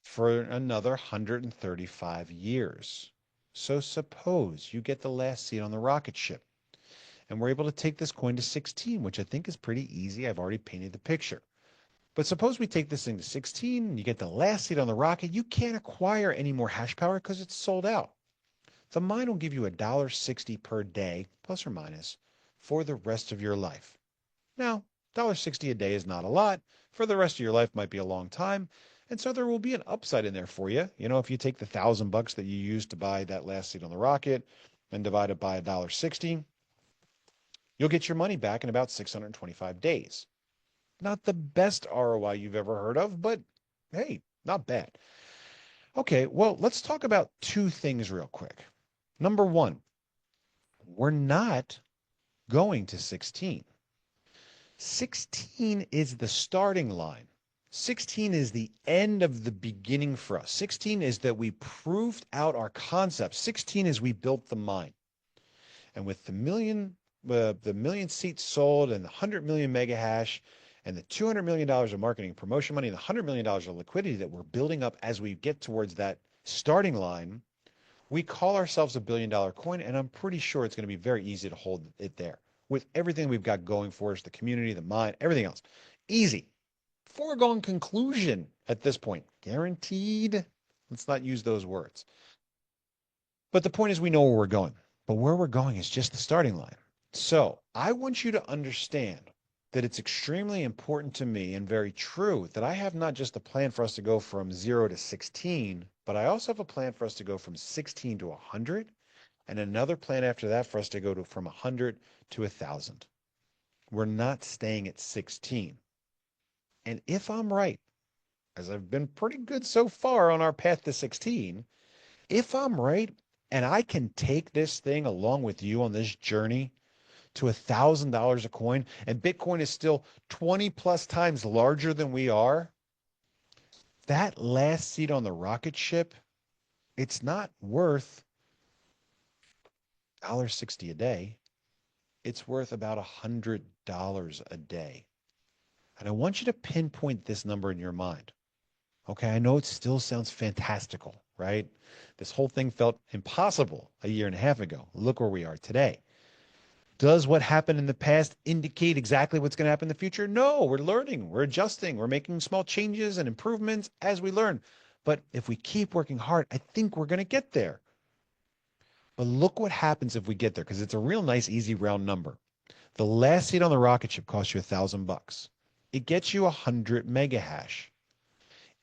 for another 135 years. So suppose you get the last seat on the rocket ship and we're able to take this coin to 16, which I think is pretty easy. I've already painted the picture. But suppose we take this thing to 16 and you get the last seat on the rocket, you can't acquire any more hash power because it's sold out. The mine will give you $1.60 per day, plus or minus, for the rest of your life. Now, $1.60 a day is not a lot. For the rest of your life might be a long time. And so there will be an upside in there for you. If you take the $1,000 that you used to buy that last seat on the rocket and divide it by $1.60, you'll get your money back in about 625 days. Not the best ROI you've ever heard of, but hey, not bad. Okay, well, let's talk about two things real quick. Number one, we're not going to 16. 16 is the starting line. 16 is the end of the beginning for us. 16 is that we proved out our concept. 16 is we built the mine. And with the million seats sold and the 100 million mega hash and the $200 million of marketing and promotion money and the $100 million of liquidity that we're building up as we get towards that starting line, we call ourselves a $1 billion coin, and I'm pretty sure it's going to be very easy to hold it there with everything we've got going for us, the community, the mind, everything else. Easy. Foregone conclusion at this point. Guaranteed. Let's not use those words. But the point is we know where we're going. But where we're going is just the starting line. So I want you to understand that it's extremely important to me and very true that I have not just a plan for us to go from 0 to 16, but I also have a plan for us to go from 16 to 100 and another plan after that for us to go from 100 to 1,000. We're not staying at 16. And if I'm right, as I've been pretty good so far on our path to 16, if I'm right and I can take this thing along with you on this journey to $1,000 a coin, and Bitcoin is still 20 plus times larger than we are, that last seat on the rocket ship, it's not worth $1.60 a day. It's worth about $100 a day. And I want you to pinpoint this number in your mind. Okay, I know it still sounds fantastical, right? This whole thing felt impossible a year and a half ago. Look where we are today. Does what happened in the past indicate exactly what's going to happen in the future? No, we're learning, we're adjusting, we're making small changes and improvements as we learn. But if we keep working hard, I think we're going to get there. But look what happens if we get there, because it's a real nice, easy, round number. The last seat on the rocket ship costs you $1,000. It gets you 100 mega hash.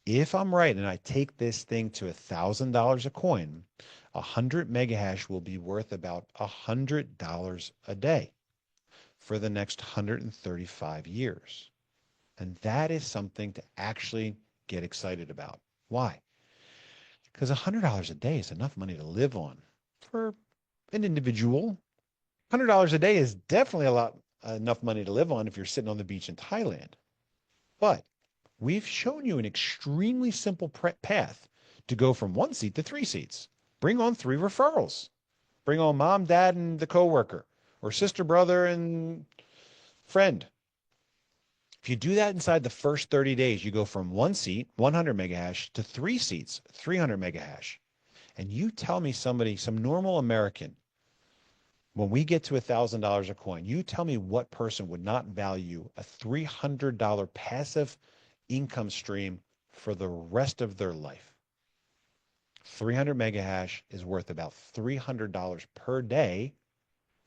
If I'm right and I take this thing to $1,000 a coin, 100 mega hash will be worth about $100 a day for the next 135 years. And that is something to actually get excited about. Why? because $100 a day is enough money to live on for an individual. $100 a day is definitely a lot enough money to live on if you're sitting on the beach in Thailand. But we've shown you an extremely simple path to go from one seat to three seats. Bring on three referrals. Bring on mom, dad, and the coworker, or sister, brother, and friend. If you do that inside the first 30 days, you go from one seat, 100 mega hash, to three seats, 300 mega hash. And you tell me somebody, some normal American, when we get to $1,000 a coin, you tell me what person would not value a $300 passive income stream for the rest of their life. 300 mega hash is worth about $300 per day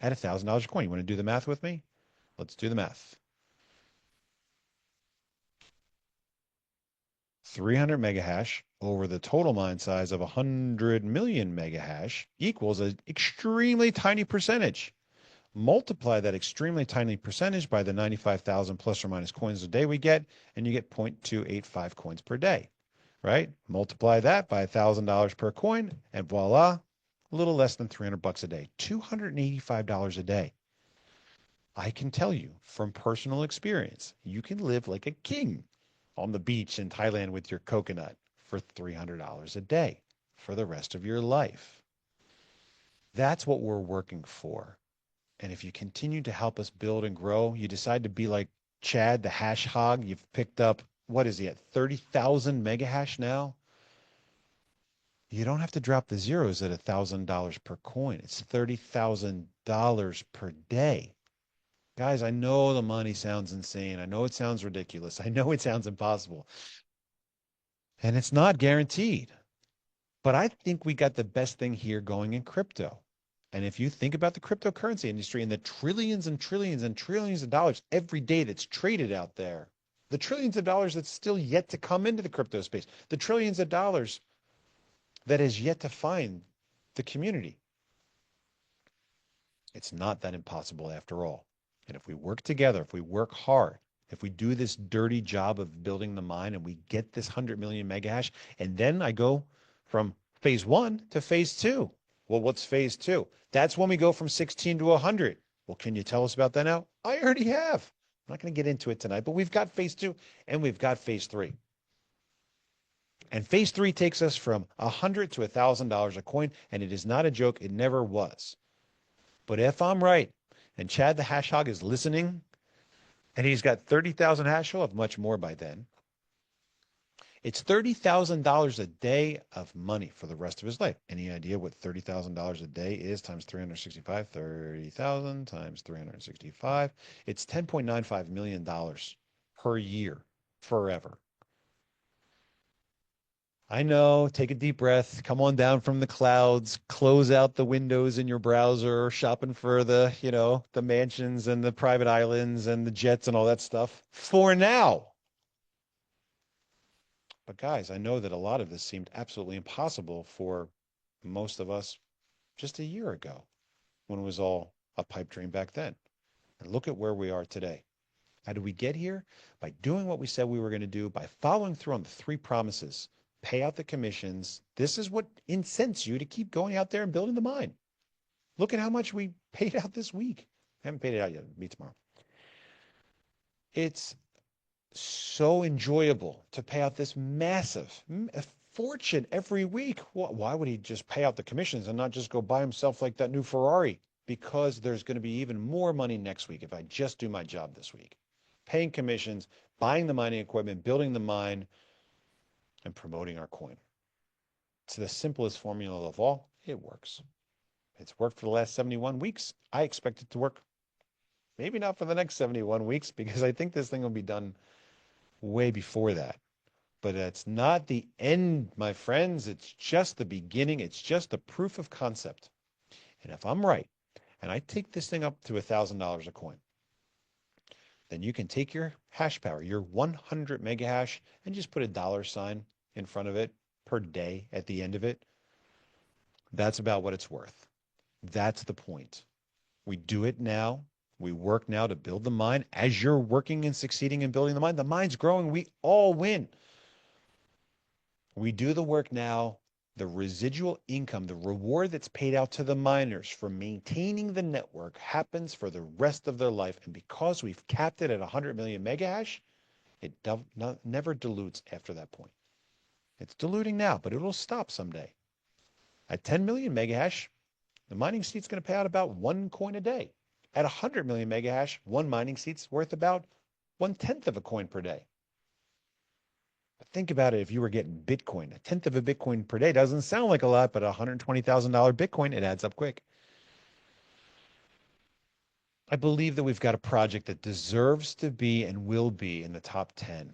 at $1,000 a coin. You want to do the math with me? Let's do the math. 300 mega hash over the total mine size of 100 million mega hash equals an extremely tiny percentage. Multiply that extremely tiny percentage by the 95,000 plus or minus coins a day we get, and you get 0.285 coins per day, right? Multiply that by $1,000 per coin, and voila, a little less than 300 bucks a day, $285 a day. I can tell you from personal experience, you can live like a king on the beach in Thailand with your coconut for $300 a day for the rest of your life. That's what we're working for. And if you continue to help us build and grow, you decide to be like Chad, the hash hog, you've picked up, what is he at, 30,000 mega hash now? You don't have to drop the zeros at $1,000 per coin. It's $30,000 per day. Guys, I know the money sounds insane. I know it sounds ridiculous. I know it sounds impossible. And it's not guaranteed. But I think we got the best thing here going in crypto. And if you think about the cryptocurrency industry and the trillions and trillions and trillions of dollars every day that's traded out there, the trillions of dollars that's still yet to come into the crypto space, the trillions of dollars that is yet to find the community, it's not that impossible after all. And if we work together, if we work hard, if we do this dirty job of building the mine and we get this 100 million mega hash, and then I go from phase one to phase two. Well, what's phase two? That's when we go from 16 to 100. Well, can you tell us about that now? I already have. I'm not going to get into it tonight, but we've got phase two and we've got phase three. And phase three takes us from $100 to $1,000 a coin, and it is not a joke. It never was. But if I'm right, and Chad the hash hog is listening, and he's got 30,000 hash, he'll have much more by then. It's $30,000 a day of money for the rest of his life. Any idea what $30,000 a day is times 365? 30,000 times 365. It's $10.95 million per year forever. I know, take a deep breath, come on down from the clouds, close out the windows in your browser, shopping for the, the mansions and the private islands and the jets and all that stuff for now. But guys, I know that a lot of this seemed absolutely impossible for most of us just a year ago when it was all a pipe dream back then. And look at where we are today. How did we get here? By doing what we said we were going to do, by following through on the three promises. Pay out the commissions. This is what incents you to keep going out there and building the mine. Look at how much we paid out this week. I haven't paid it out yet. It'll be tomorrow. It's so enjoyable to pay out this massive fortune every week. Why would he just pay out the commissions and not just go buy himself like that new Ferrari? Because there's going to be even more money next week if I just do my job this week. Paying commissions, buying the mining equipment, building the mine, and promoting our coin. It's the simplest formula of all. It works. It's worked for the last 71 weeks. I expect it to work maybe not for the next 71 weeks because I think this thing will be done way before that. But it's not the end, my friends. It's just the beginning. It's just the proof of concept. And if I'm right, and I take this thing up to $1,000 a coin, then you can take your hash power, your 100 mega hash, and just put a dollar sign in front of it per day at the end of it. That's about what it's worth. That's the point. We do it now. We work now to build the mine. As you're working and succeeding in building the mine, the mine's growing. We all win. We do the work now. the residual income, the reward that's paid out to the miners for maintaining the network happens for the rest of their life. And because we've capped it at 100 million megahash, it never dilutes after that point. It's diluting now, but it'll stop someday. At 10 million megahash, the mining seat's going to pay out about 1 coin a day. At 100 million megahash, one mining seat's worth about 1/10 of a coin per day. But think about it, if you were getting Bitcoin, 1/10 of a Bitcoin per day doesn't sound like a lot, but $120,000 Bitcoin, it adds up quick. I believe that we've got a project that deserves to be and will be in the top 10.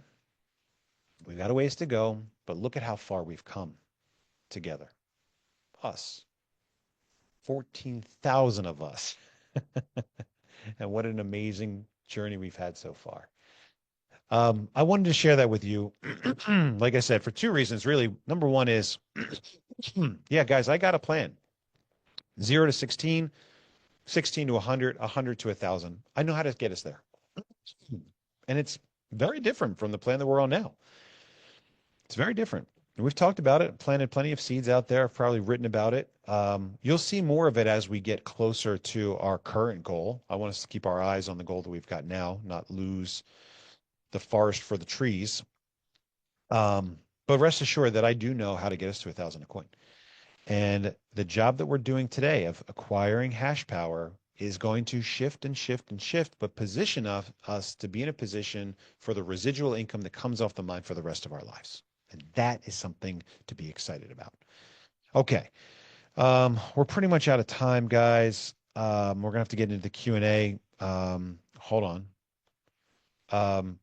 We've got a ways to go, but look at how far we've come together. Us. 14,000 of us. And what an amazing journey we've had so far. I wanted to share that with you. Like I said, for two reasons, really. Number one is, yeah, guys, I got a plan. 0 to 16, 16 to 100, 100 to 1,000. I know how to get us there. And it's very different from the plan that we're on now. It's very different. And we've talked about it, planted plenty of seeds out there. I've probably written about it. You'll see more of it as we get closer to our current goal. I want us to keep our eyes on the goal that we've got now, not lose the forest for the trees. But rest assured that I do know how to get us to 1,000 a coin. And the job that we're doing today of acquiring hash power is going to shift and shift and shift, but position us to be in a position for the residual income that comes off the mine for the rest of our lives. And that is something to be excited about. Okay. We're pretty much out of time, guys. We're gonna have to get into the Q&A. Hold on.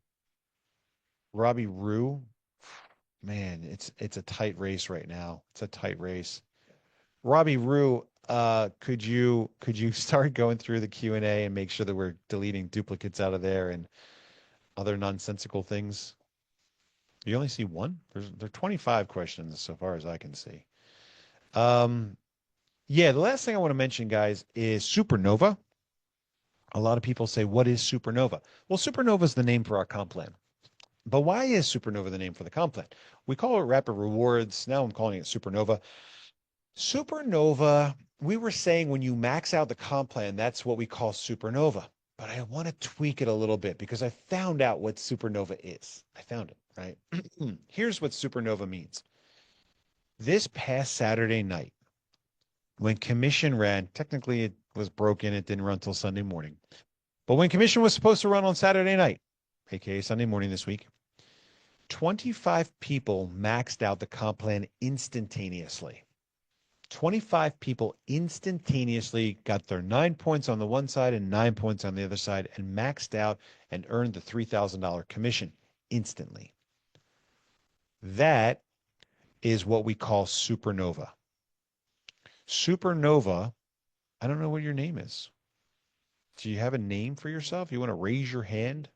Robbie Rue, man, it's a tight race right now. It's a tight race. Robbie Rue, could you start going through the Q&A and make sure that we're deleting duplicates out of there and other nonsensical things? You only see one? There are 25 questions so far as I can see. Yeah, the last thing I want to mention, guys, is supernova. A lot of people say, what is supernova? Well, supernova is the name for our comp plan. But why is supernova the name for the comp plan? We call it rapid rewards. Now I'm calling it supernova. Supernova, we were saying when you max out the comp plan, that's what we call supernova. But I want to tweak it a little bit because I found out what supernova is. I found it, right? Here's what supernova means. This past Saturday night, when commission ran, technically it was broken. It didn't run till Sunday morning. But when commission was supposed to run on Saturday night, aka Sunday morning this week, 25 people maxed out the comp plan instantaneously. 25 people instantaneously got their 9 points on the one side and 9 points on the other side and maxed out and earned the $3,000 commission instantly. That is what we call supernova. Supernova, I don't know what your name is. Do you have a name for yourself? You want to raise your hand?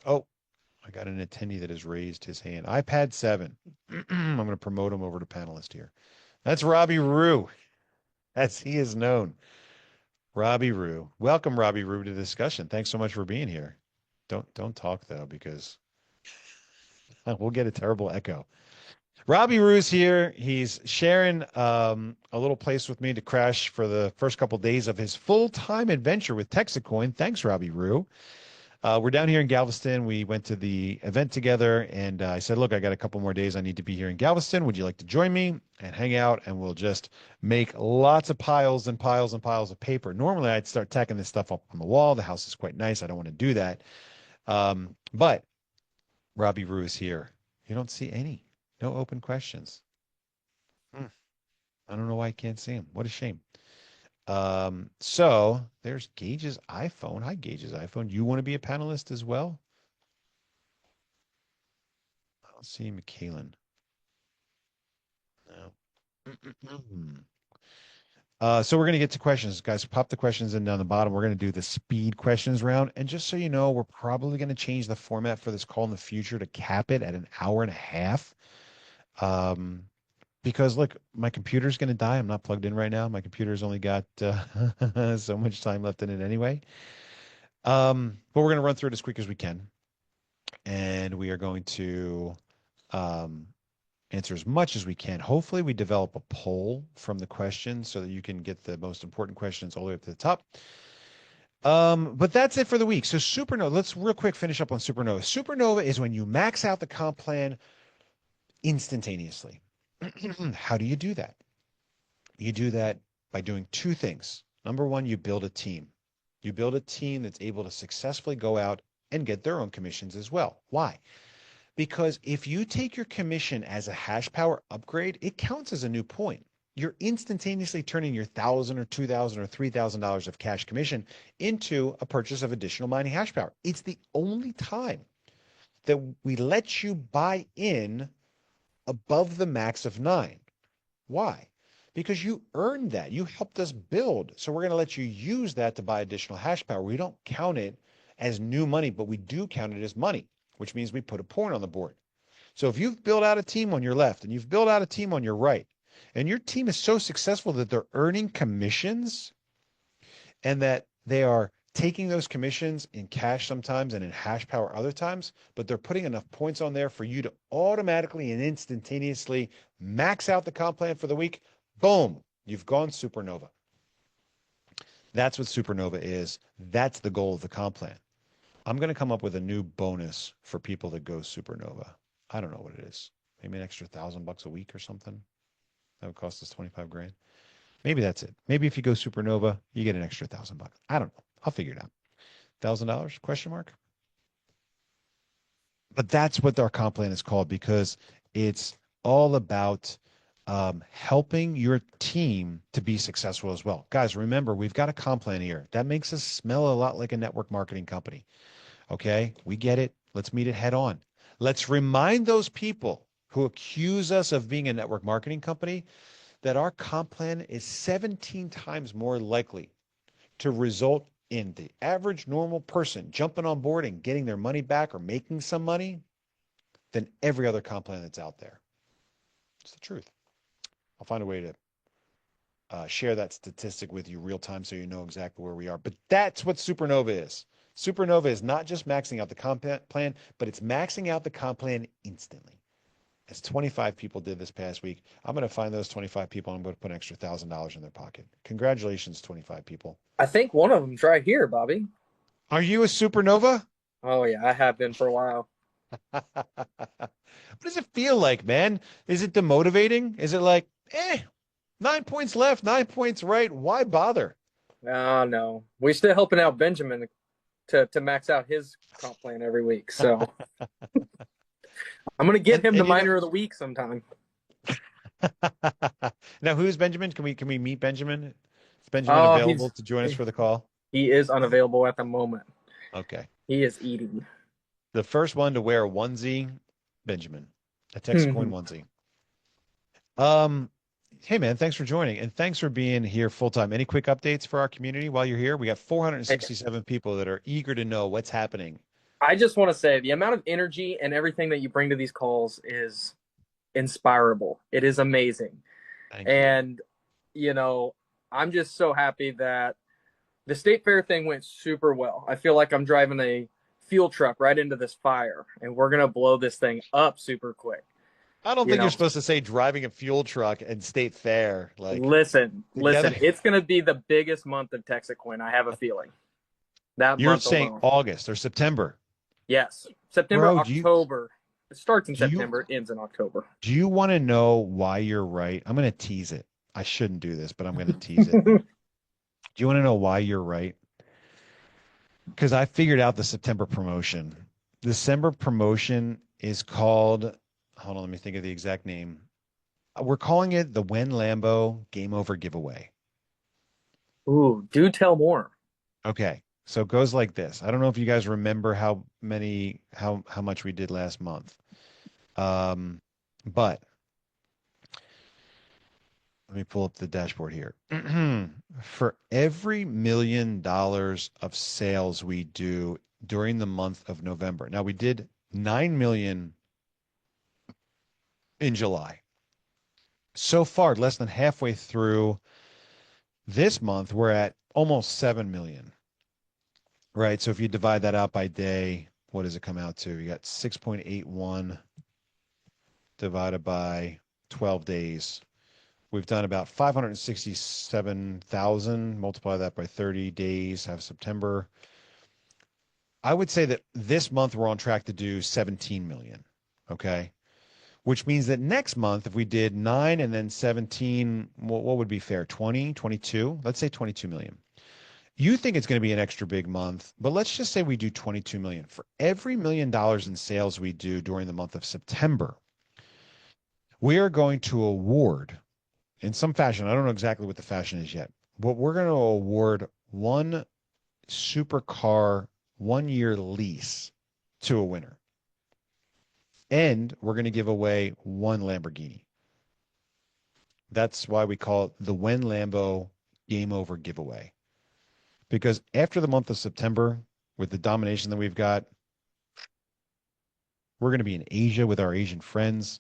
Oh, I got an attendee that has raised his hand. iPad 7. I'm going to promote him over to panelist here. That's Robbie Rue, as he is known. Robbie Rue. Welcome, Robbie Rue, to the discussion. Thanks so much for being here. Don't talk, though, because we'll get a terrible echo. Robbie Rue's here. He's sharing a little place with me to crash for the first couple of days of his full-time adventure with Texit Coin. Thanks, Robbie Rue. We're down here in Galveston. We went to the event together, and I said, look, I got a couple more days I need to be here in Galveston. Would you like to join me and hang out, and we'll just make lots of piles and piles and piles of paper. Normally, I'd start tacking this stuff up on the wall. The house is quite nice. I don't want to do that. But Robbie Rue is here. You don't see any. No open questions. I don't know why I can't see him. What a shame. So there's Gage's iPhone. Hi, Gage's iPhone. You want to be a panelist as well? I don't see McKalen. No. So we're going to get to questions, guys. Pop the questions in down the bottom. We're going to do the speed questions round. And just so you know, we're probably going to change the format for this call in the future to cap it at an hour and a half. Because look, my computer's going to die. I'm not plugged in right now. My computer's only got so much time left in it anyway. But we're going to run through it as quick as we can. And we are going to answer as much as we can. Hopefully, we develop a poll from the questions so that you can get the most important questions all the way up to the top. But that's it for the week. So supernova, let's real quick finish up on supernova. Supernova is when you max out the comp plan instantaneously. How do you do that? You do that by doing two things. Number one, you build a team. You build a team that's able to successfully go out and get their own commissions as well. Why? Because if you take your commission as a hash power upgrade, it counts as a new point. You're instantaneously turning your $1,000 or $2,000 or $3,000 of cash commission into a purchase of additional mining hash power. It's the only time that we let you buy in above the max of 9. Why? Because you earned that. You helped us build. So we're going to let you use that to buy additional hash power. We don't count it as new money, but we do count it as money, which means we put a point on the board. So if you've built out a team on your left and you've built out a team on your right, and your team is so successful that they're earning commissions and that they are taking those commissions in cash sometimes and in hash power other times, but they're putting enough points on there for you to automatically and instantaneously max out the comp plan for the week, boom, you've gone supernova. That's what supernova is. That's the goal of the comp plan. I'm going to come up with a new bonus for people that go supernova. I don't know what it is. Maybe an extra $1,000 a week or something. That would cost us 25 grand. Maybe that's it. Maybe if you go supernova, you get an extra $1,000. I don't know. I'll figure it out. $1,000 question mark. But that's what our comp plan is called because it's all about helping your team to be successful as well. Guys, remember, we've got a comp plan here. That makes us smell a lot like a network marketing company. Okay, we get it. Let's meet it head on. Let's remind those people who accuse us of being a network marketing company that our comp plan is 17 times more likely to result in the average normal person jumping on board and getting their money back or making some money than every other comp plan that's out there. It's the truth. I'll find a way to share that statistic with you real time so you know exactly where we are. But that's what supernova is. Supernova is not just maxing out the comp plan, but it's maxing out the comp plan instantly. As 25 people did this past week, I'm going to find those 25 people and I'm going to put an extra $1,000 in their pocket. Congratulations, 25 people. I think one of them's right here, Bobby. Are you a supernova? Oh yeah, I have been for a while. What does it feel like, man? Is it demotivating? Is it like, 9 points left, 9 points right? Why bother? Oh no, we're still helping out Benjamin to max out his comp plan every week. So I'm gonna get him the and miner of the week sometime. now who's Benjamin? Can we meet Benjamin? Is Benjamin Oh, available to join us for the call? he is unavailable at the moment. Okay. He is eating. The first one to wear a onesie, Benjamin, a Texit Coin onesie. Hey man, thanks for joining and thanks for being here full time. Any quick updates for our community while you're here? We got 467 people that are eager to know what's happening. I just want to say the amount of energy and everything that you bring to these calls is inspirable. It is amazing. Thank And, you know, I'm just so happy that the state fair thing went super well. I feel like I'm driving a fuel truck right into this fire, and we're going to blow this thing up super quick. I don't think you're supposed to say driving a fuel truck and state fair. Like, listen, it's going to be the biggest month of Texit Coin. I have a feeling. That you're month saying alone. August or September. Yes. September, Bro, October. It starts in September, it ends in October. Do you want to know why you're right? I'm going to tease it. I shouldn't do this, but I'm going to tease it. Do you want to know why you're right? Because I figured out the September promotion. The December promotion is called, hold on, let me think of the exact name. We're calling it the When Lambo Game Over Giveaway. Ooh, do tell more. Okay. So it goes like this. I don't know if you guys remember how much we did last month. But let me pull up the dashboard here. For every $1 million of sales we do during the month of November. Now we did 9 million in July. So far, less than halfway through this month, we're at almost 7 million. Right. So if you divide that out by day, what does it come out to? You got 6.81 divided by 12 days. We've done about 567,000. Multiply that by 30 days, have September. I would say that this month we're on track to do 17 million. Okay. Which means that next month, if we did 9 and then 17, what would be fair? 20, 22? Let's say 22 million. You think it's going to be an extra big month, but let's just say we do 22 million. For every $1 million in sales we do during the month of September, we are going to award in some fashion. I don't know exactly what the fashion is yet, but we're going to award one supercar 1 year lease to a winner. And we're going to give away one Lamborghini. That's why we call it the When Lambo Game Over giveaway. Because after the month of September, with the domination that we've got, we're going to be in Asia with our Asian friends.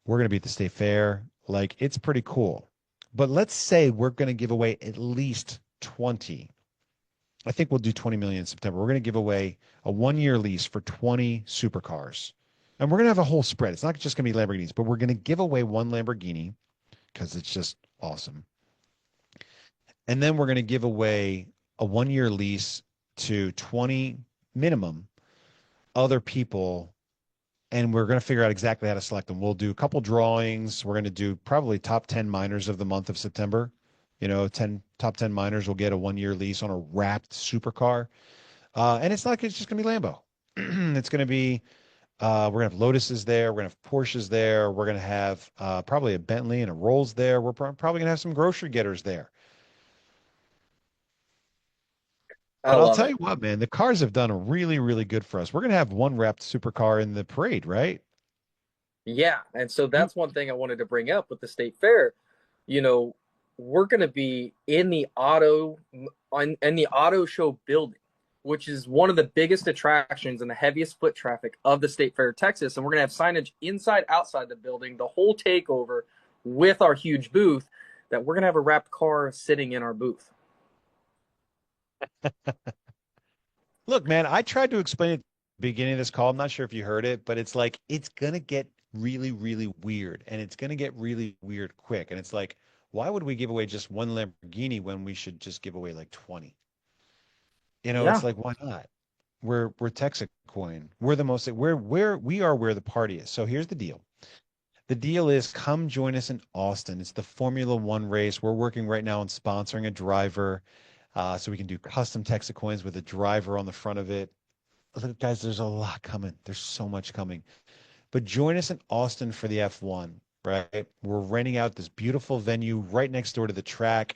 We're going to be at the state fair. Like, it's pretty cool. But let's say we're going to give away at least 20. I think we'll do 20 million in September. We're going to give away a 1 year lease for 20 supercars. And we're going to have a whole spread. It's not just going to be Lamborghinis, but we're going to give away one Lamborghini because it's just awesome. And then we're going to give away a 1 year lease to 20 minimum other people. And we're going to figure out exactly how to select them. We'll do a couple drawings. We're going to do probably top 10 miners of the month of September. You know, top 10 miners will get a 1 year lease on a wrapped supercar. And it's just going to be Lambo. It's going to be, we're going to have Lotuses there. We're going to have Porsches there. We're going to have probably a Bentley and a Rolls there. We're probably going to have some grocery getters there. I But I'll love tell it. you what, man, the cars have done really, really good for us. We're going to have one wrapped supercar in the parade, right? Yeah. And so You, that's one thing I wanted to bring up with the state fair. You know, we're going to be in the auto show building, which is one of the biggest attractions and the heaviest foot traffic of the state fair of Texas. And we're going to have signage inside, outside the building, the whole takeover with our huge booth that we're going to have a wrapped car sitting in our booth. look, man, I tried to explain it at the beginning of this call. I'm not sure if you heard it, but it's like it's gonna get really, really weird, and it's gonna get really weird quick. And it's like, why would we give away just one Lamborghini when we should just give away like 20? You know, Yeah. it's like, why not? We're Texit Coin. We're the most we are where the party is. So here's the deal. The deal is come join us in Austin. It's the Formula One race. We're working right now on sponsoring a driver. So we can do custom Texas coins with a driver on the front of it. Look, guys, there's a lot coming. There's so much coming. But join us in Austin for the F1, right? We're renting out this beautiful venue right next door to the track.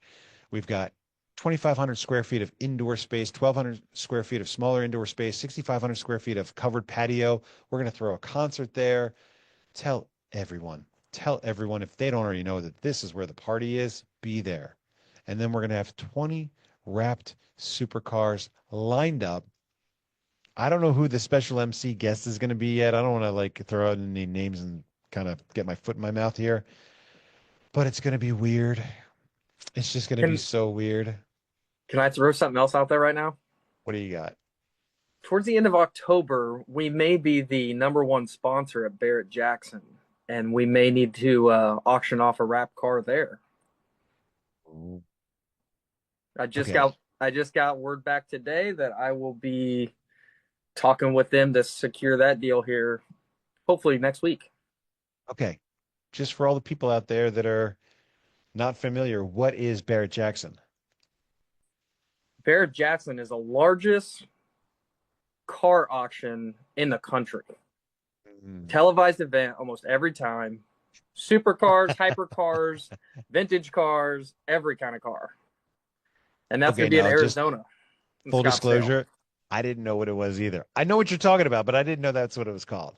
We've got 2,500 square feet of indoor space, 1,200 square feet of smaller indoor space, 6,500 square feet of covered patio. We're going to throw a concert there. Tell everyone, tell everyone if they don't already know that this is where the party is, be there. And then we're going to have 20 wrapped supercars lined up. I don't know who the special MC guest is going to be yet. I don't want to like throw out any names and kind of get my foot in my mouth here, but it's going to be weird. It's just going to be Can so weird. can I throw something else out there right now? What do you got? Towards the end of October, we may be the number one sponsor at Barrett Jackson, and we may need to auction off a wrap car there. Ooh. I just Okay. got I just got word back today that I will be talking with them to secure that deal here, hopefully next week. Okay. Just for all the people out there that are not familiar, what is Barrett Jackson? Barrett Jackson is the largest car auction in the country. Mm. Televised event almost every time. Supercars, hypercars, vintage cars, every kind of car. And that's going Okay, to be in now just Arizona, in full Scottsdale. disclosure, I didn't know what it was either. I know what you're talking about, but I didn't know that's what it was called.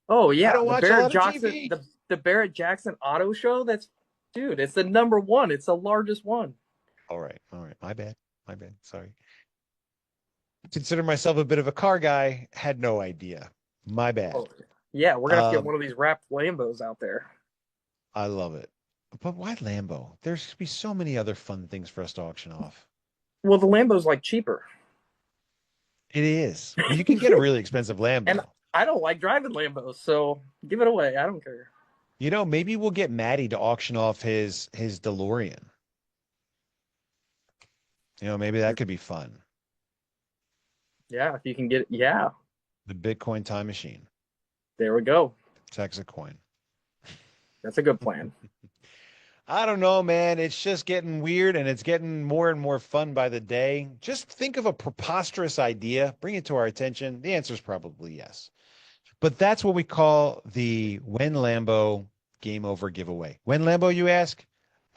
Oh I yeah, don't watch a lot of TV. The Barrett Jackson Auto Show. That's dude. It's the number one. It's the largest one. All right, all right. My bad. My bad. Sorry. Consider myself a bit of a car guy. Had no idea. My Oh bad. yeah, we're gonna have to get Um, one of these wrapped Lambos out there. I love it. But why Lambo? There's be so many other fun things for us to auction off. Well, the Lambo's like cheaper, It is. Well, you can get a really expensive and Lambo. I don't like driving Lambos, so give it away. I don't care. Maybe we'll get Maddie to auction off his DeLorean. Maybe that could be fun. Yeah, if you can get it. Yeah, The Bitcoin time machine, there we go. Texit Coin. That's a good plan. I don't know, man. It's just getting weird and it's getting more and more fun by the day. Just think of a preposterous idea, bring it to our attention. The answer is probably yes. But that's what we call the When Lambo Game Over giveaway. When Lambo, you ask?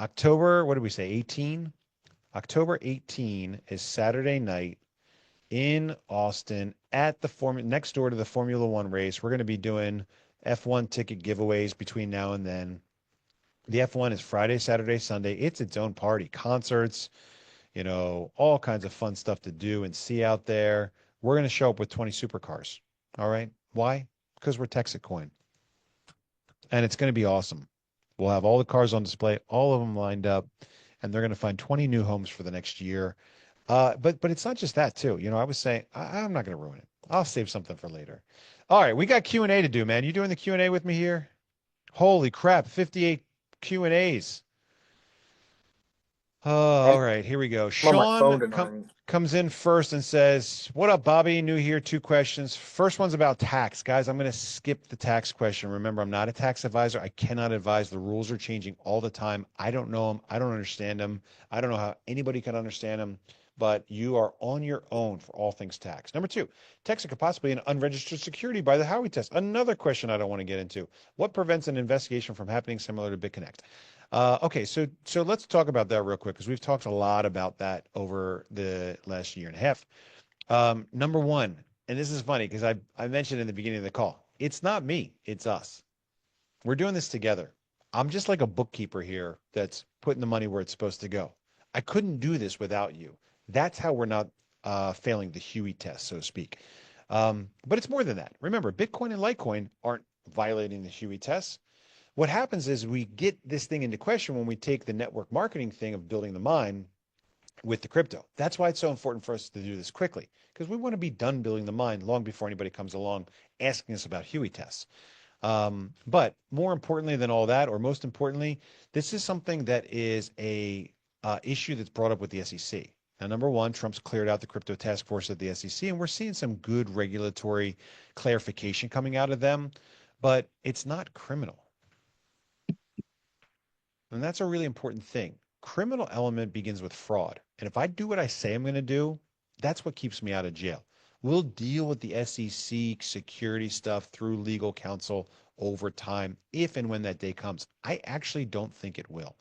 October, what did we say, 18? October 18 is Saturday night in Austin at the next door to the Formula One race. We're going to be doing F1 ticket giveaways between now and then. The F1 is Friday, Saturday, Sunday. It's its own party, concerts, all kinds of fun stuff to do and see out there. We're going to show up with 20 supercars. All right. Why? Because we're Texit Coin. And it's going to be awesome. We'll have all the cars on display, all of them lined up, and they're going to find 20 new homes for the next year. But it's not just that too. I was saying I'm not going to ruin it. I'll save something for later. All right, we got Q&A to do, man. You doing the Q&A with me here? Holy crap, 58 Q&As. Oh, I'm all right, here we go. on my phone Sean tonight. comes in first and says, "What up, Bobby? New here, two questions. First one's about tax. Guys, I'm going to skip the tax question. Remember, I'm not a tax advisor. I cannot advise. The rules are changing all the time. I don't know them. I don't understand them. I don't know how anybody can understand them, but you are on your own for all things tax. Number two, Texas could possibly be an unregistered security by the Howey test. Another question I don't want to get into. What prevents an investigation from happening similar to BitConnect? Okay, so let's talk about that real quick because we've talked a lot about that over the last year and a half. Number one, and this is funny because I mentioned in the beginning of the call, it's not me, it's us. We're doing this together. I'm just like a bookkeeper here that's putting the money where it's supposed to go. I couldn't do this without you. That's how we're not failing the Huey test, so to speak. But it's more than that. Remember, Bitcoin and Litecoin aren't violating the Huey test. What happens is we get this thing into question when we take the network marketing thing of building the mine with the crypto. That's why it's so important for us to do this quickly because we want to be done building the mine long before anybody comes along asking us about Huey tests. But more importantly than all that, or most importantly, this is something that is a issue that's brought up with the SEC. Now, number one, Trump's cleared out the crypto task force at the SEC, and we're seeing some good regulatory clarification coming out of them, but it's not criminal. And that's a really important thing. Criminal element begins with fraud. And if I do what I say I'm going to do, that's what keeps me out of jail. We'll deal with the SEC security stuff through legal counsel over time, if and when that day comes. I actually don't think it will.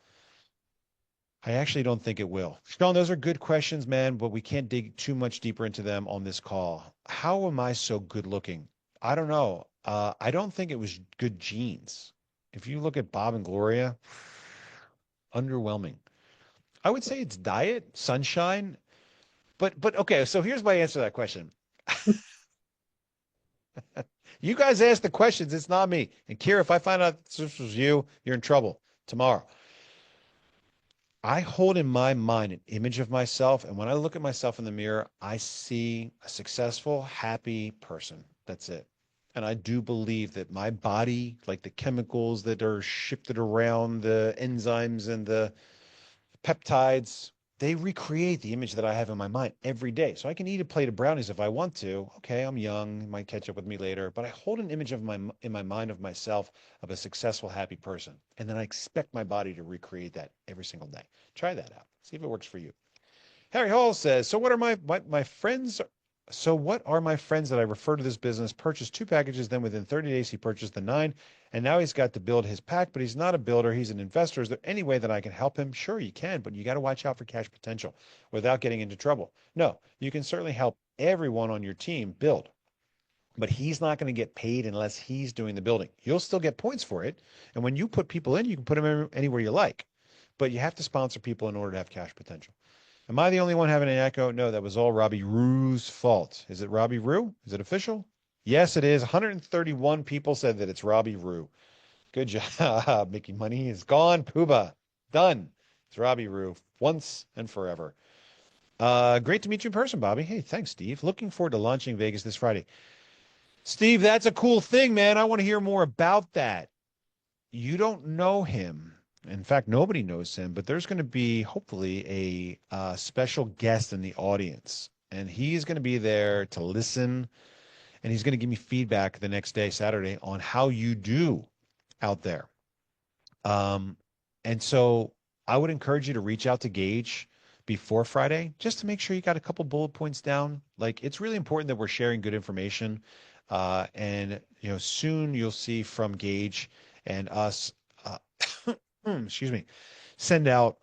I actually don't think it will. Sean, those are good questions, man, but we can't dig too much deeper into them on this call. How am I so good looking? I don't know. I don't think it was good genes. If you look at Bob and Gloria, underwhelming. I would say it's diet, sunshine, but okay, so here's my answer to that question. You guys ask the questions, it's not me. And Kira, if I find out this was you, you're in trouble tomorrow. I hold in my mind an image of myself, and when I look at myself in the mirror, I see a successful, happy person. That's it. And I do believe that my body, like the chemicals that are shifted around, the enzymes and the peptides, they recreate the image that I have in my mind every day. So I can eat a plate of brownies if I want to. Okay, I'm young, it might catch up with me later, but I hold an image of in my mind of myself of a successful, happy person. And then I expect my body to recreate that every single day. Try that out. See if it works for you. Harry Hall says, so what are my friends? So what are my friends that I refer to this business purchased two packages, then within 30 days he purchased the nine, and now he's got to build his pack, but he's not a builder, he's an investor. Is there any way that I can help him? Sure, you can, but you got to watch out for cash potential without getting into trouble. No, you can certainly help everyone on your team build, but he's not going to get paid unless he's doing the building. You'll still get points for it, and when you put people in, you can put them anywhere you like, but you have to sponsor people in order to have cash potential. Am I the only one having an echo? No, that was all Robbie Rue's fault. Is it Robbie Rue? Is it official? Yes, it is. 131 people said that it's Robbie Rue. Good job. Mickey Money is gone. Pooba. Done. It's Robbie Rue once and forever. Great to meet you in person, Bobby. Hey, thanks, Steve. Looking forward to launching Vegas this Friday. Steve, that's a cool thing, man. I want to hear more about that. You don't know him. In fact, nobody knows him, but there's going to be hopefully a special guest in the audience, and he's going to be there to listen, and he's going to give me feedback the next day, Saturday, on how you do out there. Um, and so I would encourage you to reach out to Gage before Friday just to make sure you got a couple bullet points down. Like it's really important that we're sharing good information. And soon you'll see from Gage and us, uh, excuse me, send out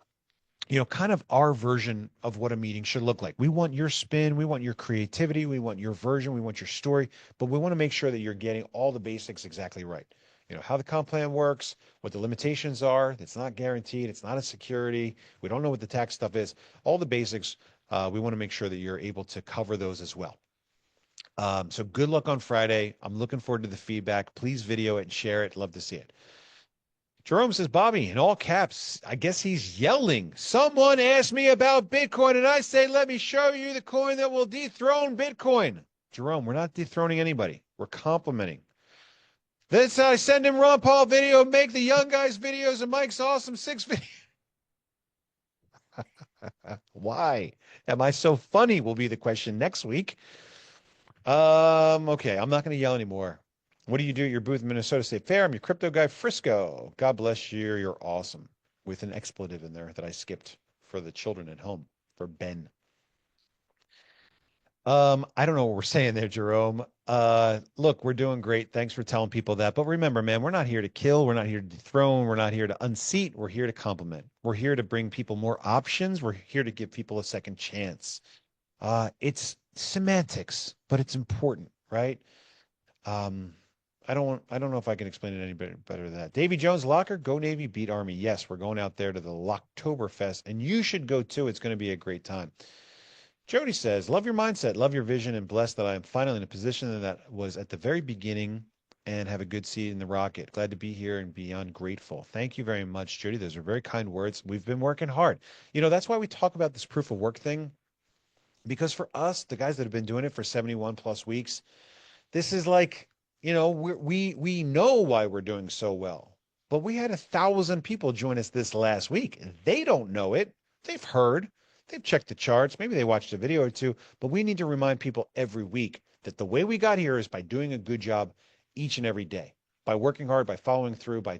kind of our version of what a meeting should look like. We want your spin, we want your creativity, we want your version, we want your story, but we want to make sure that you're getting all the basics exactly right. How the comp plan works, what the limitations are. It's not guaranteed. It's not a security. We don't know what the tax stuff is. All the basics. We want to make sure that you're able to cover those as well. So good luck on Friday. I'm looking forward to the feedback. Please video it and share it. Love to see it. Jerome says, Bobby, in all caps, I guess he's yelling. Someone asked me about Bitcoin, and I say, let me show you the coin that will dethrone Bitcoin. Jerome, we're not dethroning anybody. We're complimenting. Then I send him Ron Paul video, make the young guys videos and Mike's awesome 6 video. Why am I so funny will be the question next week. Okay, I'm not going to yell anymore. What do you do at your booth in Minnesota State Fair? I'm your crypto guy, Frisco. God bless you. You're awesome. With an expletive in there that I skipped for the children at home, for Ben. I don't know what we're saying there, Jerome. Look, we're doing great. Thanks for telling people that. But remember, man, we're not here to kill. We're not here to dethrone. We're not here to unseat. We're here to complement. We're here to bring people more options. We're here to give people a second chance. It's semantics, but it's important, right? Um, I don't know if I can explain it any better than that. Davy Jones Locker, go Navy, beat Army. Yes, we're going out there to the Locktoberfest, and you should go too. It's going to be a great time. Jody says, love your mindset, love your vision, and blessed that I am finally in a position that was at the very beginning and have a good seat in the rocket. Glad to be here and beyond grateful. Thank you very much, Jody. Those are very kind words. We've been working hard. That's why we talk about this proof of work thing, because for us, the guys that have been doing it for 71 plus weeks, this is like, we know why we're doing so well. But we had 1,000 people join us this last week. They don't know it. They've heard. They've checked the charts. Maybe they watched a video or two. But we need to remind people every week that the way we got here is by doing a good job each and every day, by working hard, by following through, by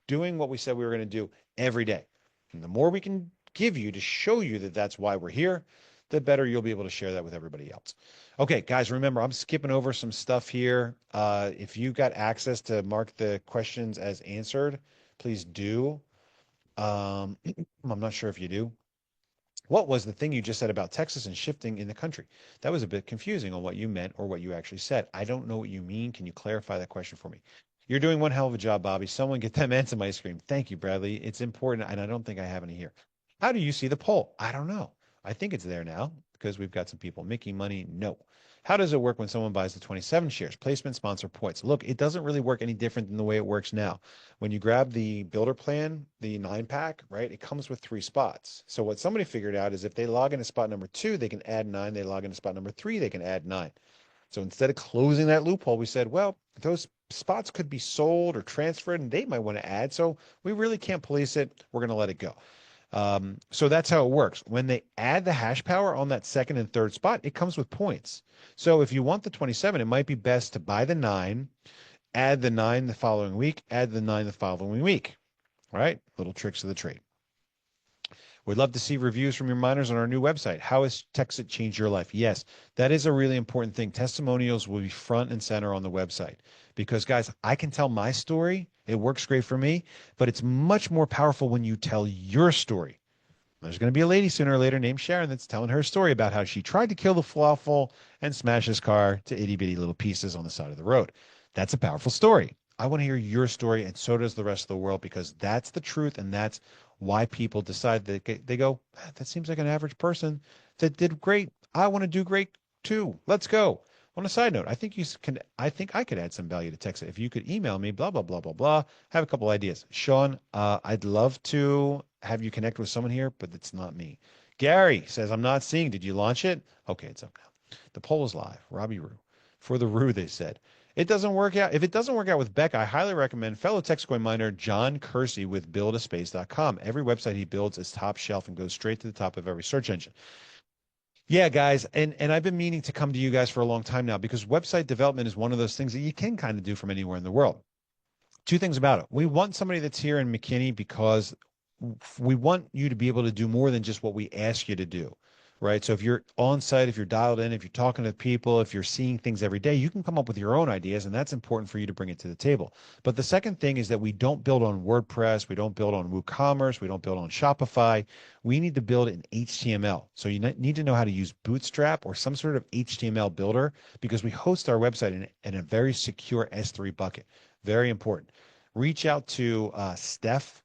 doing what we said we were going to do every day. And the more we can give you to show you that that's why we're here, the better you'll be able to share that with everybody else. Okay, guys, remember, I'm skipping over some stuff here. If you got access to mark the questions as answered, please do. I'm not sure if you do. What was the thing you just said about Texas and shifting in the country? That was a bit confusing on what you meant or what you actually said. I don't know what you mean. Can you clarify that question for me? You're doing one hell of a job, Bobby. Someone get them and some ice cream. Thank you, Bradley. It's important, and I don't think I have any here. How do you see the poll? I don't know. I think it's there now because we've got some people making money. No. How does it work when someone buys the 27 shares? Placement, sponsor, points. Look, it doesn't really work any different than the way it works now. When you grab the builder plan, the 9-pack, right, it comes with 3 spots. So what somebody figured out is if they log into spot number 2, they can add 9. They log into spot number 3, they can add 9. So instead of closing that loophole, we said, well, those spots could be sold or transferred and they might want to add. So we really can't police it. We're going to let it go. So that's how it works. When they add the hash power on that second and third spot, it comes with points. So if you want the 27, it might be best to buy the 9, add the 9 the following week, add the 9 the following week. All right? Little tricks of the trade. We'd love to see reviews from your miners on our new website. How has Texit changed your life? Yes, that is a really important thing. Testimonials will be front and center on the website because, guys, I can tell my story. It works great for me, but it's much more powerful when you tell your story. There's going to be a lady sooner or later named Sharon that's telling her story about how she tried to kill the Falafel and smash his car to itty bitty little pieces on the side of the road. That's a powerful story. I want to hear your story, and so does the rest of the world, because that's the truth, and that's why people decide that they go, that seems like an average person that did great. I want to do great too. Let's go. On a side note, I think I could add some value to Texas. If you could email me, blah, blah, blah, blah, blah. Have a couple ideas. Sean, I'd love to have you connect with someone here, but it's not me. Gary says, I'm not seeing. Did you launch it? Okay, it's up now. The poll is live. Robbie Roo. for the Rue, they said. It doesn't work out. If it doesn't work out with Beck, I highly recommend fellow Texit Coin miner John Kersey with buildaspace.com. Every website he builds is top shelf and goes straight to the top of every search engine. Yeah, guys, and I've been meaning to come to you guys for a long time now because website development is one of those things that you can kind of do from anywhere in the world. Two things about it. We want somebody that's here in McKinney because we want you to be able to do more than just what we ask you to do, right? So if you're on site, if you're dialed in, if you're talking to people, if you're seeing things every day, you can come up with your own ideas, and that's important for you to bring it to the table. But the second thing is that we don't build on WordPress, we don't build on WooCommerce, we don't build on Shopify. We need to build in HTML. So you need to know how to use Bootstrap or some sort of HTML builder because we host our website in a very secure S3 bucket. Very important. Reach out to Steph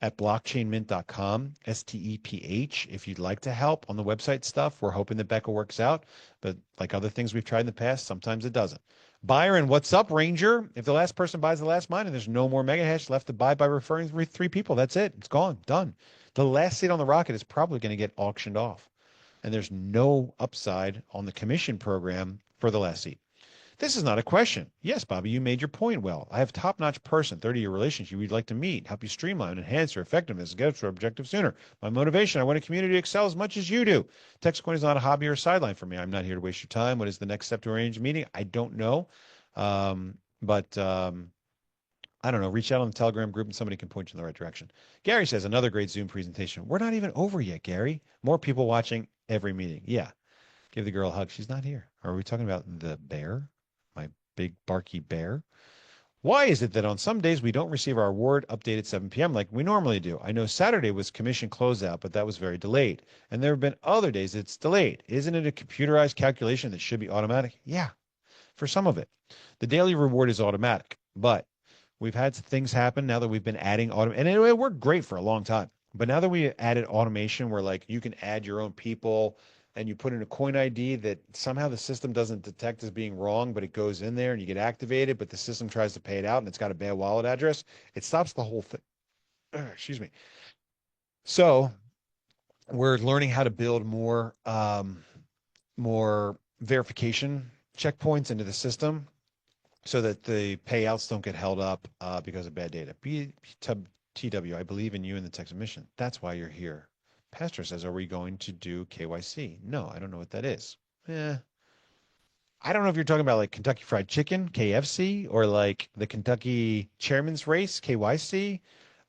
at blockchainmint.com, STEPH, if you'd like to help on the website stuff. We're hoping that Becca works out, but like other things we've tried in the past, sometimes it doesn't. Byron, what's up, Ranger? If the last person buys the last mine and there's no more mega hash left to buy by referring three people, that's it. It's gone, done. The last seat on the rocket is probably going to get auctioned off, and there's no upside on the commission program for the last seat. This is not a question. Yes, Bobby, you made your point well. I have a top-notch person, 30-year relationship you'd like to meet, help you streamline, enhance your effectiveness, and get to your objective sooner. My motivation, I want a community to excel as much as you do. Texit Coin is not a hobby or a sideline for me. I'm not here to waste your time. What is the next step to arrange a meeting? I don't know. But I don't know. Reach out on the Telegram group and somebody can point you in the right direction. Gary says, another great Zoom presentation. We're not even over yet, Gary. More people watching every meeting. Yeah. Give the girl a hug. She's not here. Are we talking about the bear? My big barky bear? Why is it that on some days we don't receive our award update at 7 p.m. like we normally do? I know Saturday was commission closeout, but that was very delayed. And there have been other days it's delayed. Isn't it a computerized calculation that should be automatic? Yeah, for some of it. The daily reward is automatic, but we've had things happen now that we've been adding and it worked great for a long time. But now that we added automation where like you can add your own people and you put in a coin ID that somehow the system doesn't detect as being wrong, but it goes in there and you get activated, but the system tries to pay it out and it's got a bad wallet address, it stops the whole thing. Excuse me. So we're learning how to build more verification checkpoints into the system so that the payouts don't get held up because of bad data. TW, I believe in you and the Texas mission. That's why you're here. Pastor says, are we going to do KYC? No, I don't know what that is. I don't know if you're talking about like Kentucky Fried Chicken, KFC, or like the Kentucky Chairman's Race, KYC,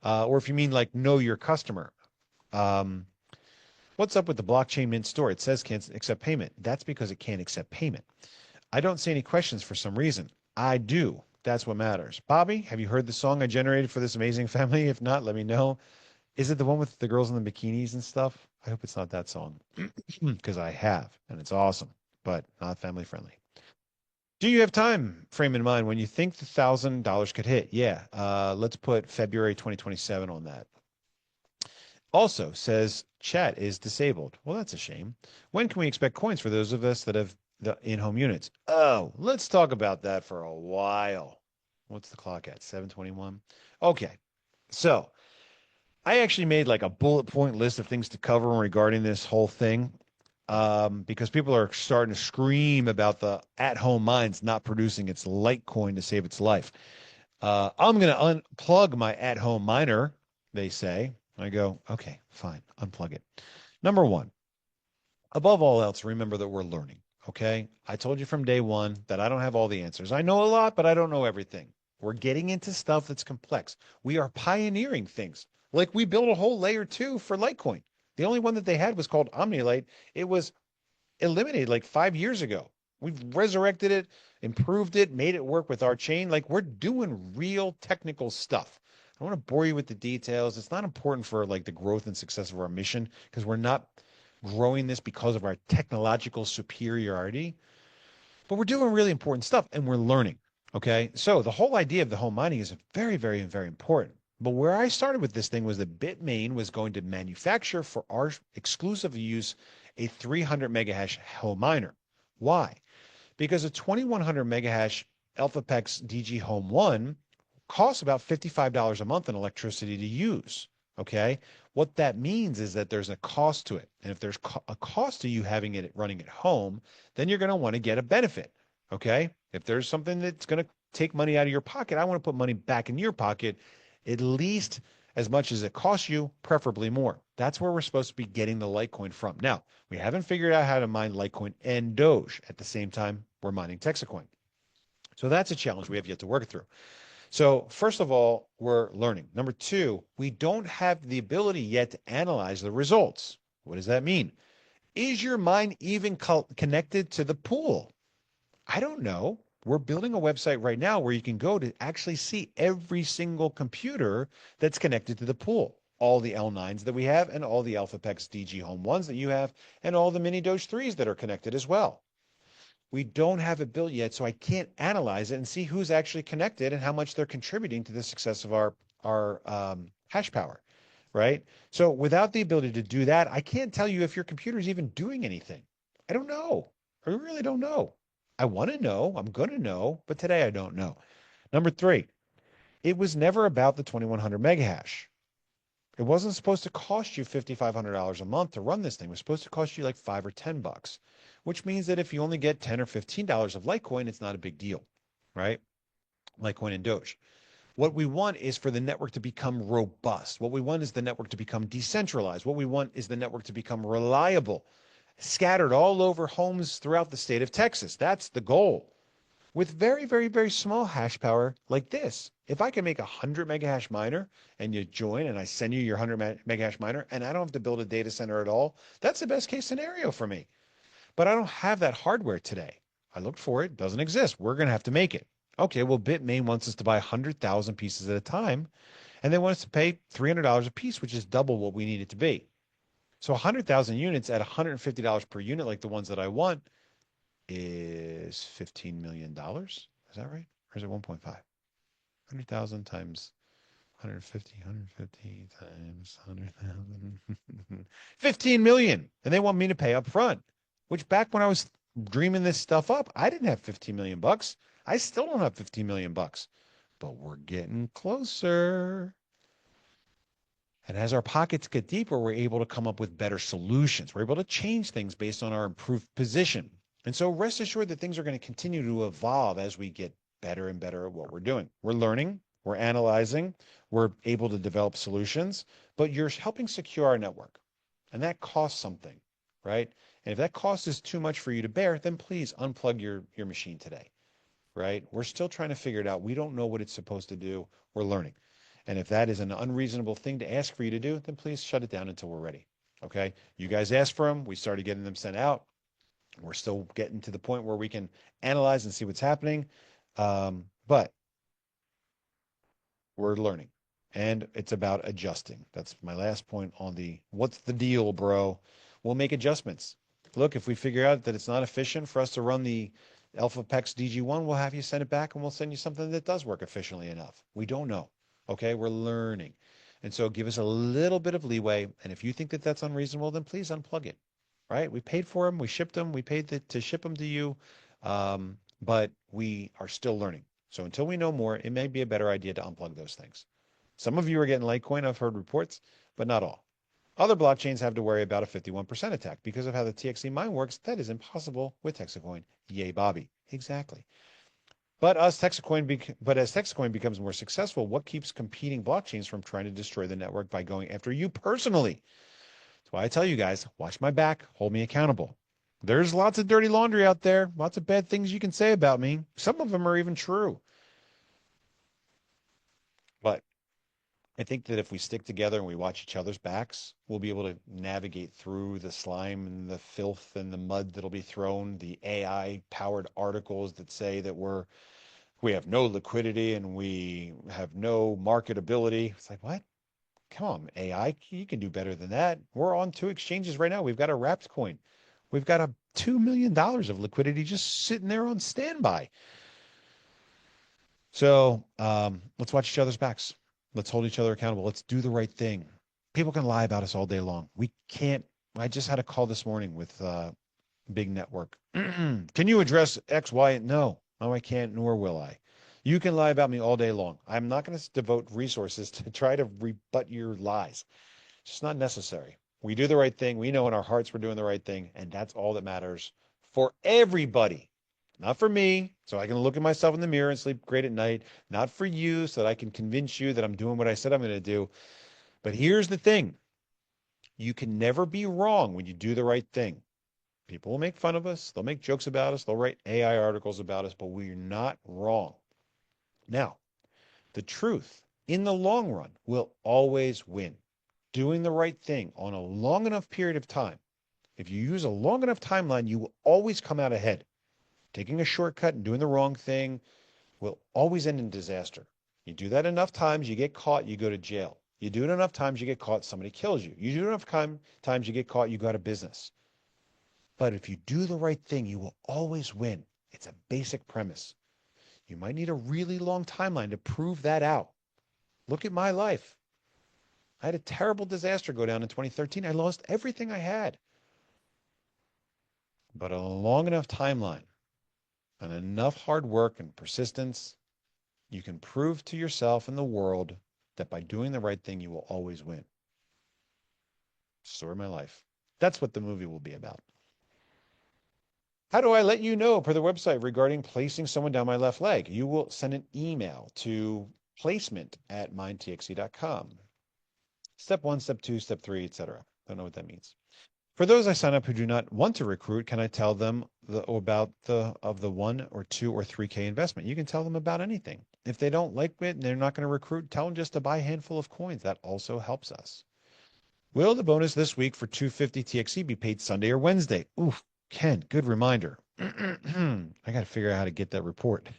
or if you mean like know your customer. What's up with the blockchain mint store? It says can't accept payment. That's because it can't accept payment. I don't see any questions for some reason. I do. That's what matters. Bobby, have you heard the song I generated for this amazing family? If not, let me know. Is it the one with the girls in the bikinis and stuff? I hope it's not that song because I have, and it's awesome, but not family friendly. Do you have time frame in mind when you think the $1,000 could hit? Yeah. Let's put February 2027 on that. Also says chat is disabled. Well, that's a shame. When can we expect coins for those of us that have the in-home units? Oh, let's talk about that for a while. What's the clock at? 7:21. Okay. So I actually made like a bullet point list of things to cover regarding this whole thing because people are starting to scream about the at-home mines not producing its Litecoin to save its life. I'm going to unplug my at-home miner, they say. I go, okay, fine, unplug it. Number one, above all else, remember that we're learning, okay? I told you from day one that I don't have all the answers. I know a lot, but I don't know everything. We're getting into stuff that's complex. We are pioneering things. Like we built a whole layer two for Litecoin. The only one that they had was called OmniLite. It was eliminated like 5 years ago. We've resurrected it, improved it, made it work with our chain. Like we're doing real technical stuff. I don't want to bore you with the details. It's not important for like the growth and success of our mission because we're not growing this because of our technological superiority, but we're doing really important stuff and we're learning. Okay. So the whole idea of the home mining is very, very, very important. But where I started with this thing was that Bitmain was going to manufacture for our exclusive use a 300 megahash home miner. Why? Because a 2100 megahash AlphaPex DG Home 1 costs about $55 a month in electricity to use. Okay. What that means is that there's a cost to it. And if there's a cost to you having it running at home, then you're going to want to get a benefit. Okay. If there's something that's going to take money out of your pocket, I want to put money back in your pocket, at least as much as it costs you, preferably more. That's where we're supposed to be getting the Litecoin from. Now, we haven't figured out how to mine Litecoin and Doge at the same time we're mining Texit Coin. So that's a challenge we have yet to work through. So, first of all, we're learning. Number two, we don't have the ability yet to analyze the results. What does that mean? Is your mine even connected to the pool? I don't know. We're building a website right now where you can go to actually see every single computer that's connected to the pool. All the L9s that we have, and all the AlphaPex DG Home 1s that you have, and all the Mini Doge 3s that are connected as well. We don't have it built yet, so I can't analyze it and see who's actually connected and how much they're contributing to the success of our hash power, right? So without the ability to do that, I can't tell you if your computer is even doing anything. I don't know. I really don't know. I want to know. I'm going to know, but today I don't know. Number three, it was never about the 2100 mega hash. It wasn't supposed to cost you $5,500 a month to run this thing. It was supposed to cost you like 5 or 10 bucks, which means that if you only get $10 or $15 of Litecoin, it's not a big deal, right? Litecoin and Doge. What we want is for the network to become robust. What we want is the network to become decentralized. What we want is the network to become reliable, scattered all over homes throughout the state of Texas. That's the goal. With very, very, very small hash power like this. If I can make a 100 mega hash miner and you join and I send you your 100 mega hash miner and I don't have to build a data center at all, that's the best case scenario for me. But I don't have that hardware today. I looked for it, doesn't exist. We're going to have to make it. Okay, well, Bitmain wants us to buy 100,000 pieces at a time, and they want us to pay $300 a piece, which is double what we need it to be. So 100,000 units at $150 per unit, like the ones that I want, is $15 million. Is that right? Or is it 1.5? 100,000 times 150, 150 times 100,000. 15 million. And they want me to pay up front, which back when I was dreaming this stuff up, I didn't have 15 million bucks. I still don't have 15 million bucks, but we're getting closer. And as our pockets get deeper, we're able to come up with better solutions. We're able to change things based on our improved position. And so rest assured that things are going to continue to evolve as we get better and better at what we're doing. We're learning, we're analyzing, we're able to develop solutions, but you're helping secure our network. And that costs something, right? And if that cost is too much for you to bear, then please unplug your machine today, right? We're still trying to figure it out. We don't know what it's supposed to do. We're learning. And if that is an unreasonable thing to ask for you to do, then please shut it down until we're ready. Okay. You guys asked for them. We started getting them sent out. We're still getting to the point where we can analyze and see what's happening. But we're learning and it's about adjusting. That's my last point on the what's the deal, bro? We'll make adjustments. Look, if we figure out that it's not efficient for us to run the AlphaPex DG1, we'll have you send it back and we'll send you something that does work efficiently enough. We don't know. Okay, we're learning. And so give us a little bit of leeway. And if you think that that's unreasonable, then please unplug it. Right? We paid for them, we shipped them, we paid to ship them to you, but we are still learning. So until we know more, it may be a better idea to unplug those things. Some of you are getting Litecoin, I've heard reports, but not all. Other blockchains have to worry about a 51% attack because of how the TXC mine works. That is impossible with Texit Coin. Yay, Bobby. Exactly. But as Texit Coin becomes more successful, what keeps competing blockchains from trying to destroy the network by going after you personally? That's why I tell you guys, watch my back, hold me accountable. There's lots of dirty laundry out there, lots of bad things you can say about me. Some of them are even true. But I think that if we stick together and we watch each other's backs, we'll be able to navigate through the slime and the filth and the mud that'll be thrown, the AI powered articles that say that we have no liquidity and we have no marketability. It's like, what? Come on, AI, you can do better than that. We're on two exchanges right now. We've got a wrapped coin. We've got a $2 million of liquidity just sitting there on standby. So let's watch each other's backs. Let's hold each other accountable. Let's do the right thing. People can lie about us all day long. We can't. I just had a call this morning with Big Network. Can you address X, Y? No, no, I can't, nor will I. You can lie about me all day long. I'm not going to devote resources to try to rebut your lies. It's just not necessary. We do the right thing. We know in our hearts we're doing the right thing, and that's all that matters for everybody. Not for me, so I can look at myself in the mirror and sleep great at night. Not for you, so that I can convince you that I'm doing what I said I'm going to do. But here's the thing. You can never be wrong when you do the right thing. People will make fun of us. They'll make jokes about us. They'll write AI articles about us, but we're not wrong. Now, the truth in the long run will always win. Doing the right thing on a long enough period of time. If you use a long enough timeline, you will always come out ahead. Taking a shortcut and doing the wrong thing will always end in disaster. You do that enough times, you get caught, you go to jail. You do it enough times, you get caught, somebody kills you. You do it enough times, you get caught, you go out of business. But if you do the right thing, you will always win. It's a basic premise. You might need a really long timeline to prove that out. Look at my life. I had a terrible disaster go down in 2013. I lost everything I had. But a long enough timeline and enough hard work and persistence, you can prove to yourself and the world that by doing the right thing, you will always win. Story of my life. That's what the movie will be about. How do I let you know per the website regarding placing someone down my left leg? You will send an email to placement@mindtxe.com. Step one, step two, step three, etc. Don't know what that means. For those I sign up who do not want to recruit, can I tell them about the 1 or 2 or 3K investment? You can tell them about anything. If they don't like it and they're not going to recruit, tell them just to buy a handful of coins. That also helps us. Will the bonus this week for 250 TXE be paid Sunday or Wednesday? Oof, Ken, good reminder. I got to figure out how to get that report.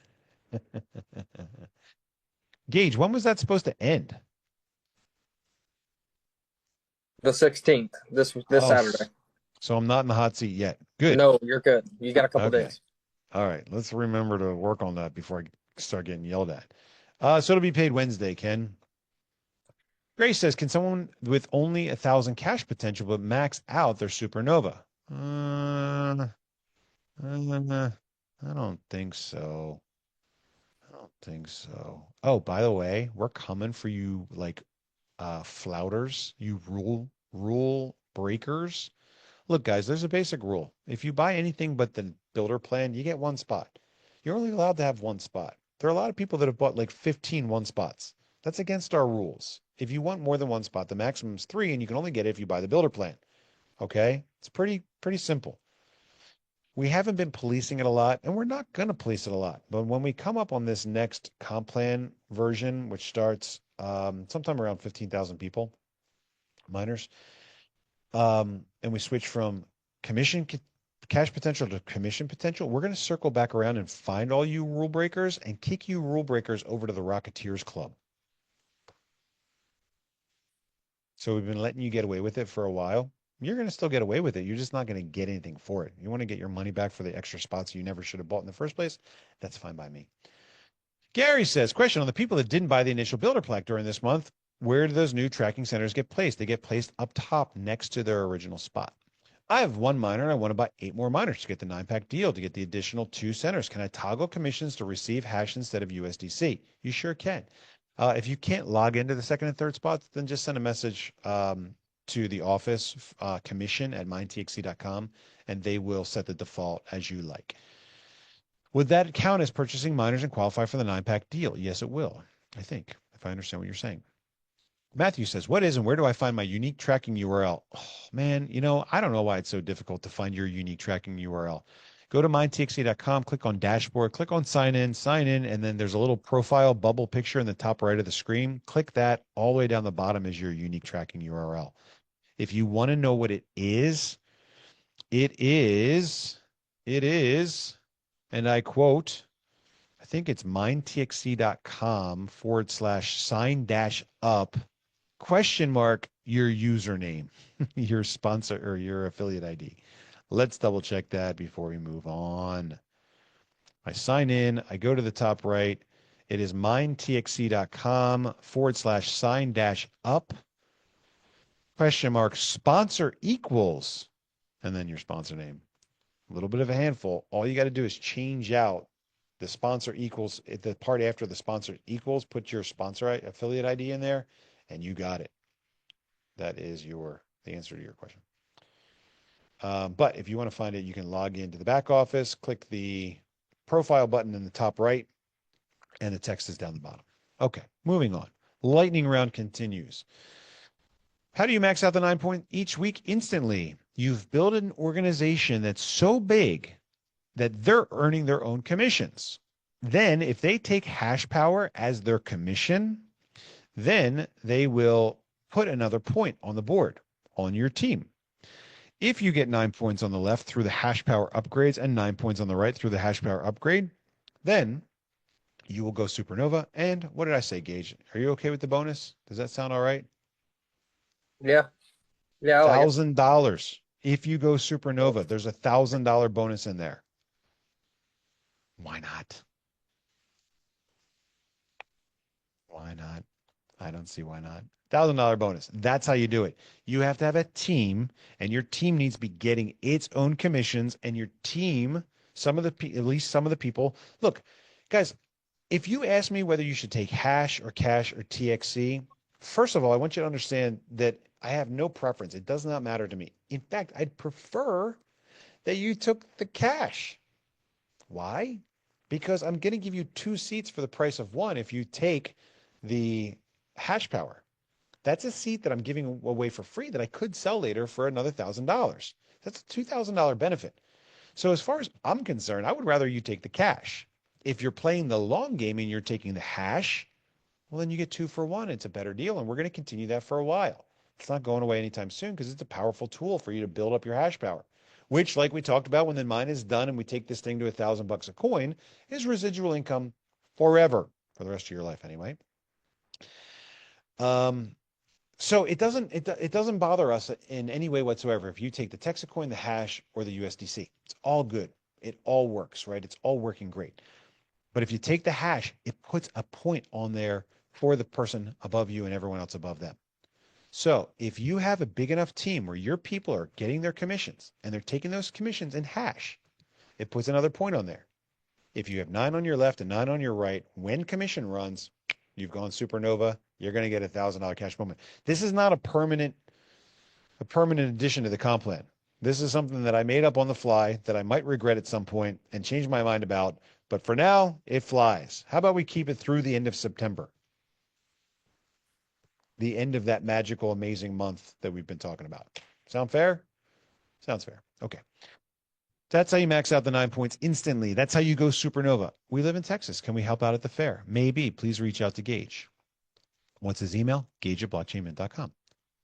Gage, when was that supposed to end? The 16th, this Oh, Saturday. so I'm not in the hot seat yet. Good. No, you're good. You got a couple Okay. days. All right. Let's remember to work on that before I start getting yelled at. So it'll be paid Wednesday, Ken. Grace says, can someone with only 1,000 cash potential but max out their supernova? I don't think so. I don't think so. Oh, by the way, we're coming for you like flouters, you rule breakers. Look, guys, there's a basic rule. If you buy anything but the builder plan, you get one spot. You're only allowed to have one spot. There are a lot of people that have bought like 15 one spots. That's against our rules. If you want more than one spot, the maximum is three, and you can only get it if you buy the builder plan. Okay? It's pretty simple. We haven't been policing it a lot, and we're not going to police it a lot. But when we come up on this next comp plan version, which starts sometime around 15,000 people, miners, and we switch from commission cash potential to commission potential, we're going to circle back around and find all you rule breakers and kick you rule breakers over to the Rocketeers Club. So we've been letting you get away with it for a while. You're going to still get away with it. You're just not going to get anything for it. You want to get your money back for the extra spots you never should have bought in the first place? That's fine by me. Gary says, question on the people that didn't buy the initial builder plaque during this month, where do those new tracking centers get placed? They get placed up top next to their original spot. I have one miner and I want to buy 8 more miners to get the 9-pack deal to get the additional 2 centers. Can I toggle commissions to receive hash instead of USDC? You sure can. If you can't log into the second and third spots, then just send a message to the office commission@mindtxe.com and they will set the default as you like. Would that count as purchasing miners and qualify for the 9-pack deal? Yes, it will, I think, if I understand what you're saying. Matthew says, what is and where do I find my unique tracking URL? Oh, man, I don't know why it's so difficult to find your unique tracking URL. Go to mindtxe.com, click on dashboard, click on sign in, and then there's a little profile bubble picture in the top right of the screen. Click that. All the way down the bottom is your unique tracking URL. If you want to know what it is, it is, and I quote, I think it's mindtxe.com/sign-up question mark your username, your sponsor or your affiliate ID. Let's double check that before we move on. I sign in, I go to the top right. It is mindtxe.com/sign-up question mark sponsor equals, and then your sponsor name. A little bit of a handful. All you got to do is change out the sponsor equals, the part after the sponsor equals, put your sponsor affiliate ID in there, and you got it. That is the answer to your question. But if you want to find it, you can log into the back office, click the profile button in the top right, and the text is down the bottom. Okay, moving on. Lightning round continues. How do you max out the 9 point each week? Instantly. You've built an organization that's so big that they're earning their own commissions. Then, if they take hash power as their commission, then they will put another point on the board on your team. If you get 9 points on the left through the hash power upgrades and 9 points on the right through the hash power upgrade, then you will go supernova. And what did I say, Gage? Are you okay with the bonus? Does that sound all right? Yeah. Yeah, I like it. $1,000. If you go supernova, there's $1,000 bonus in there. Why not? Why not? I don't see why not. $1,000 bonus. That's how you do it. You have to have a team, and your team needs to be getting its own commissions. And your team, at least some of the people. Look, guys, if you ask me whether you should take hash or cash or TXC, first of all, I want you to understand that I have no preference. It does not matter to me. In fact, I'd prefer that you took the cash. Why? Because I'm going to give you 2 seats for the price of one if you take the hash power. That's a seat that I'm giving away for free that I could sell later for another $1,000. That's a $2,000 benefit. So as far as I'm concerned, I would rather you take the cash. If you're playing the long game and you're taking the hash, well, then you get 2 for 1. It's a better deal, and we're going to continue that for a while. It's not going away anytime soon because it's a powerful tool for you to build up your hash power, which, like we talked about, when the mine is done and we take this thing to $1,000 a coin, is residual income forever, for the rest of your life anyway. So it doesn't bother us in any way whatsoever if you take the Texit Coin, the hash, or the USDC. It's all good. It all works, right? It's all working great. But if you take the hash, it puts a point on there for the person above you and everyone else above them. So if you have a big enough team where your people are getting their commissions and they're taking those commissions in hash, it puts another point on there. If you have 9 on your left and 9 on your right, when commission runs, you've gone supernova, you're going to get $1,000 cash moment. This is not a permanent addition to the comp plan. This is something that I made up on the fly that I might regret at some point and change my mind about. But for now, it flies. How about we keep it through the end of September? The end of that magical, amazing month that we've been talking about. Sound fair? Sounds fair. Okay. That's how you max out the 9 points instantly. That's how you go supernova. We live in Texas. Can we help out at the fair? Maybe. Please reach out to Gage. What's his email? gage@blockchainmint.com.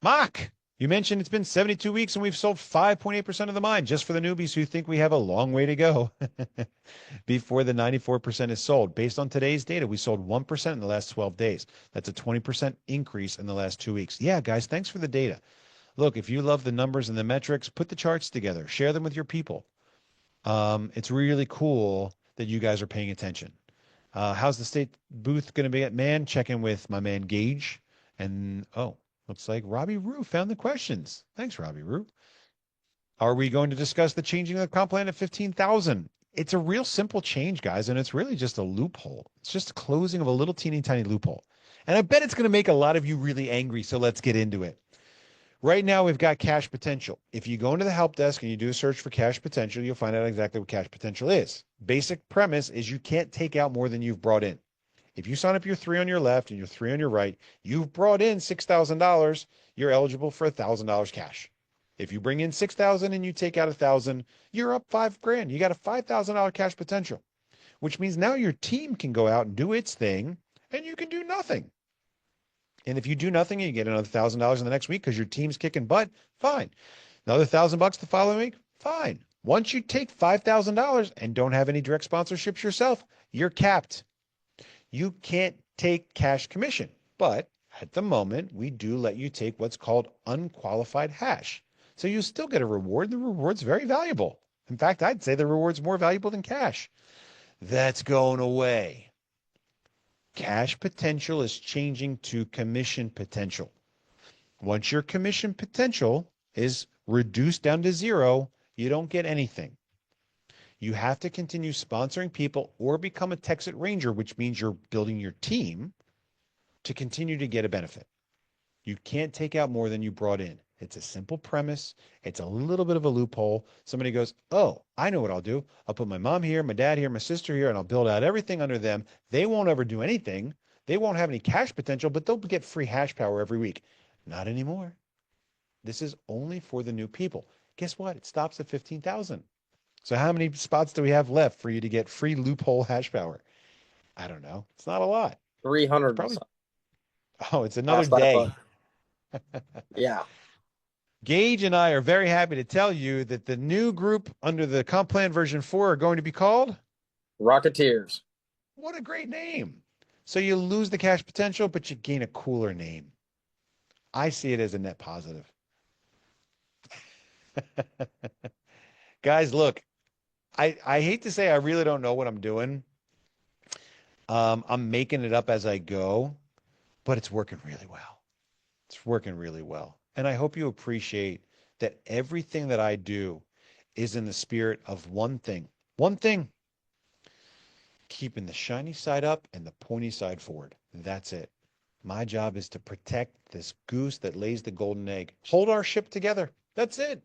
Mark, you mentioned it's been 72 weeks and we've sold 5.8% of the mine, just for the newbies who think we have a long way to go before the 94% is sold. Based on today's data, we sold 1% in the last 12 days. That's a 20% increase in the last 2 weeks. Yeah, guys, thanks for the data. Look, if you love the numbers and the metrics, put the charts together, share them with your people. It's really cool that you guys are paying attention. How's the state booth going to be at man? Check in with my man Gage. And looks like Robbie Rue found the questions. Thanks, Robbie Rue. Are we going to discuss the changing of the comp plan at 15,000? It's a real simple change, guys, and it's really just a loophole. It's just a closing of a little teeny tiny loophole. And I bet it's going to make a lot of you really angry, so let's get into it. Right now, we've got cash potential. If you go into the help desk and you do a search for cash potential, you'll find out exactly what cash potential is. Basic premise is you can't take out more than you've brought in. If you sign up your 3 on your left and your 3 on your right, you've brought in $6,000, you're eligible for $1,000 cash. If you bring in 6,000 and you take out 1,000, you're up $5,000. You got a $5,000 cash potential, which means now your team can go out and do its thing and you can do nothing. And if you do nothing and you get another $1,000 in the next week because your team's kicking butt, fine. Another $1,000 the following week, fine. Once you take $5,000 and don't have any direct sponsorships yourself, you're capped. You can't take cash commission, but at the moment, we do let you take what's called unqualified hash. So you still get a reward. The reward's very valuable. In fact, I'd say the reward's more valuable than cash. That's going away. Cash potential is changing to commission potential. Once your commission potential is reduced down to 0, you don't get anything. You have to continue sponsoring people or become a Texit Ranger, which means you're building your team to continue to get a benefit. You can't take out more than you brought in. It's a simple premise. It's a little bit of a loophole. Somebody goes, oh, I know what I'll do. I'll put my mom here, my dad here, my sister here, and I'll build out everything under them. They won't ever do anything. They won't have any cash potential, but they'll get free hash power every week. Not anymore. This is only for the new people. Guess what? It stops at 15,000. So how many spots do we have left for you to get free loophole hash power? I don't know. It's not a lot. It's 300 and probably, something oh, it's another last I day. looked. Yeah. Gage and I are very happy to tell you that the new group under the comp plan version 4 are going to be called. Rocketeers. What a great name. So you lose the cash potential, but you gain a cooler name. I see it as a net positive. Guys, look, I hate to say I really don't know what I'm doing. I'm making it up as I go, but it's working really well. It's working really well. And I hope you appreciate that everything that I do is in the spirit of one thing, keeping the shiny side up and the pointy side forward. That's it. My job is to protect this goose that lays the golden egg. Hold our ship together. That's it.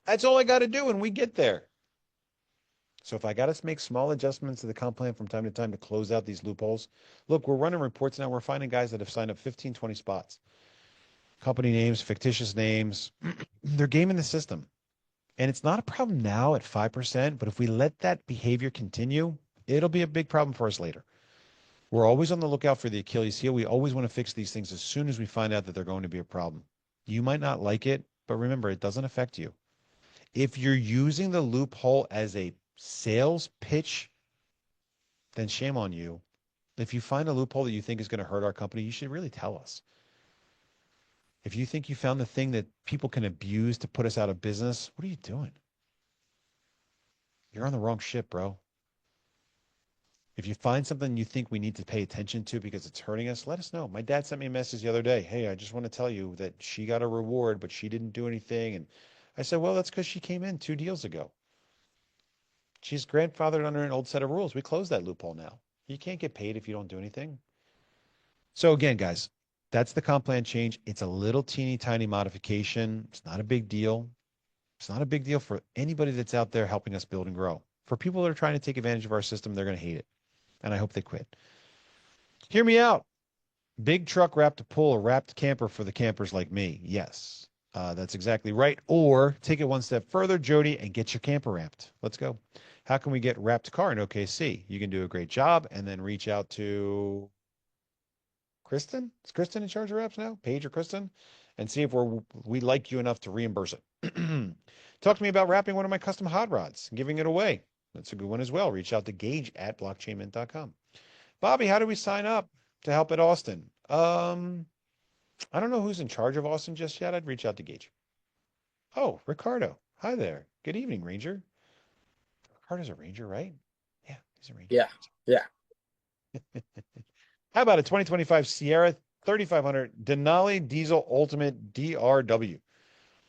That's all I got to do when we get there. So if I got to make small adjustments to the comp plan from time to time to close out these loopholes, look, we're running reports now. We're finding guys that have signed up 15, 20 spots. Company names, fictitious names. They're gaming the system. And it's not a problem now at 5%, but if we let that behavior continue, it'll be a big problem for us later. We're always on the lookout for the Achilles heel. We always want to fix these things as soon as we find out that they're going to be a problem. You might not like it, but remember, it doesn't affect you. If you're using the loophole as a sales pitch, then shame on you. If you find a loophole that you think is going to hurt our company, you should really tell us. If you think you found the thing that people can abuse to put us out of business, what are you doing? You're on the wrong ship, bro. If you find something you think we need to pay attention to because it's hurting us, let us know. My dad sent me a message the other day. Hey, I just want to tell you that she got a reward, but she didn't do anything. And I said, well, that's because she came in 2 deals ago. She's grandfathered under an old set of rules. We closed that loophole now. You can't get paid if you don't do anything. So again, guys, that's the comp plan change. It's a little teeny tiny modification. It's not a big deal. It's not a big deal for anybody that's out there helping us build and grow. For people that are trying to take advantage of our system, they're going to hate it. And I hope they quit. Hear me out. Big truck wrapped to pull a wrapped camper for the campers like me. Yes, that's exactly right. Or take it one step further, Jody, and get your camper wrapped. Let's go. How can we get wrapped car in OKC? You can do a great job and then reach out to Kristen. Is Kristen in charge of wraps now? Paige or Kristen? And see if we like you enough to reimburse it. Talk to me about wrapping one of my custom hot rods and giving it away. That's a good one as well. Reach out to Gage at blockchainmint.com. Bobby, how do we sign up to help at Austin? I don't know who's in charge of Austin just yet. I'd reach out to Gage. Oh, Ricardo. Hi there. Good evening, Ranger. Ricardo's a Ranger, right? Yeah, he's a Ranger. Yeah. Yeah. How about a 2025 Sierra 3500 Denali Diesel Ultimate DRW?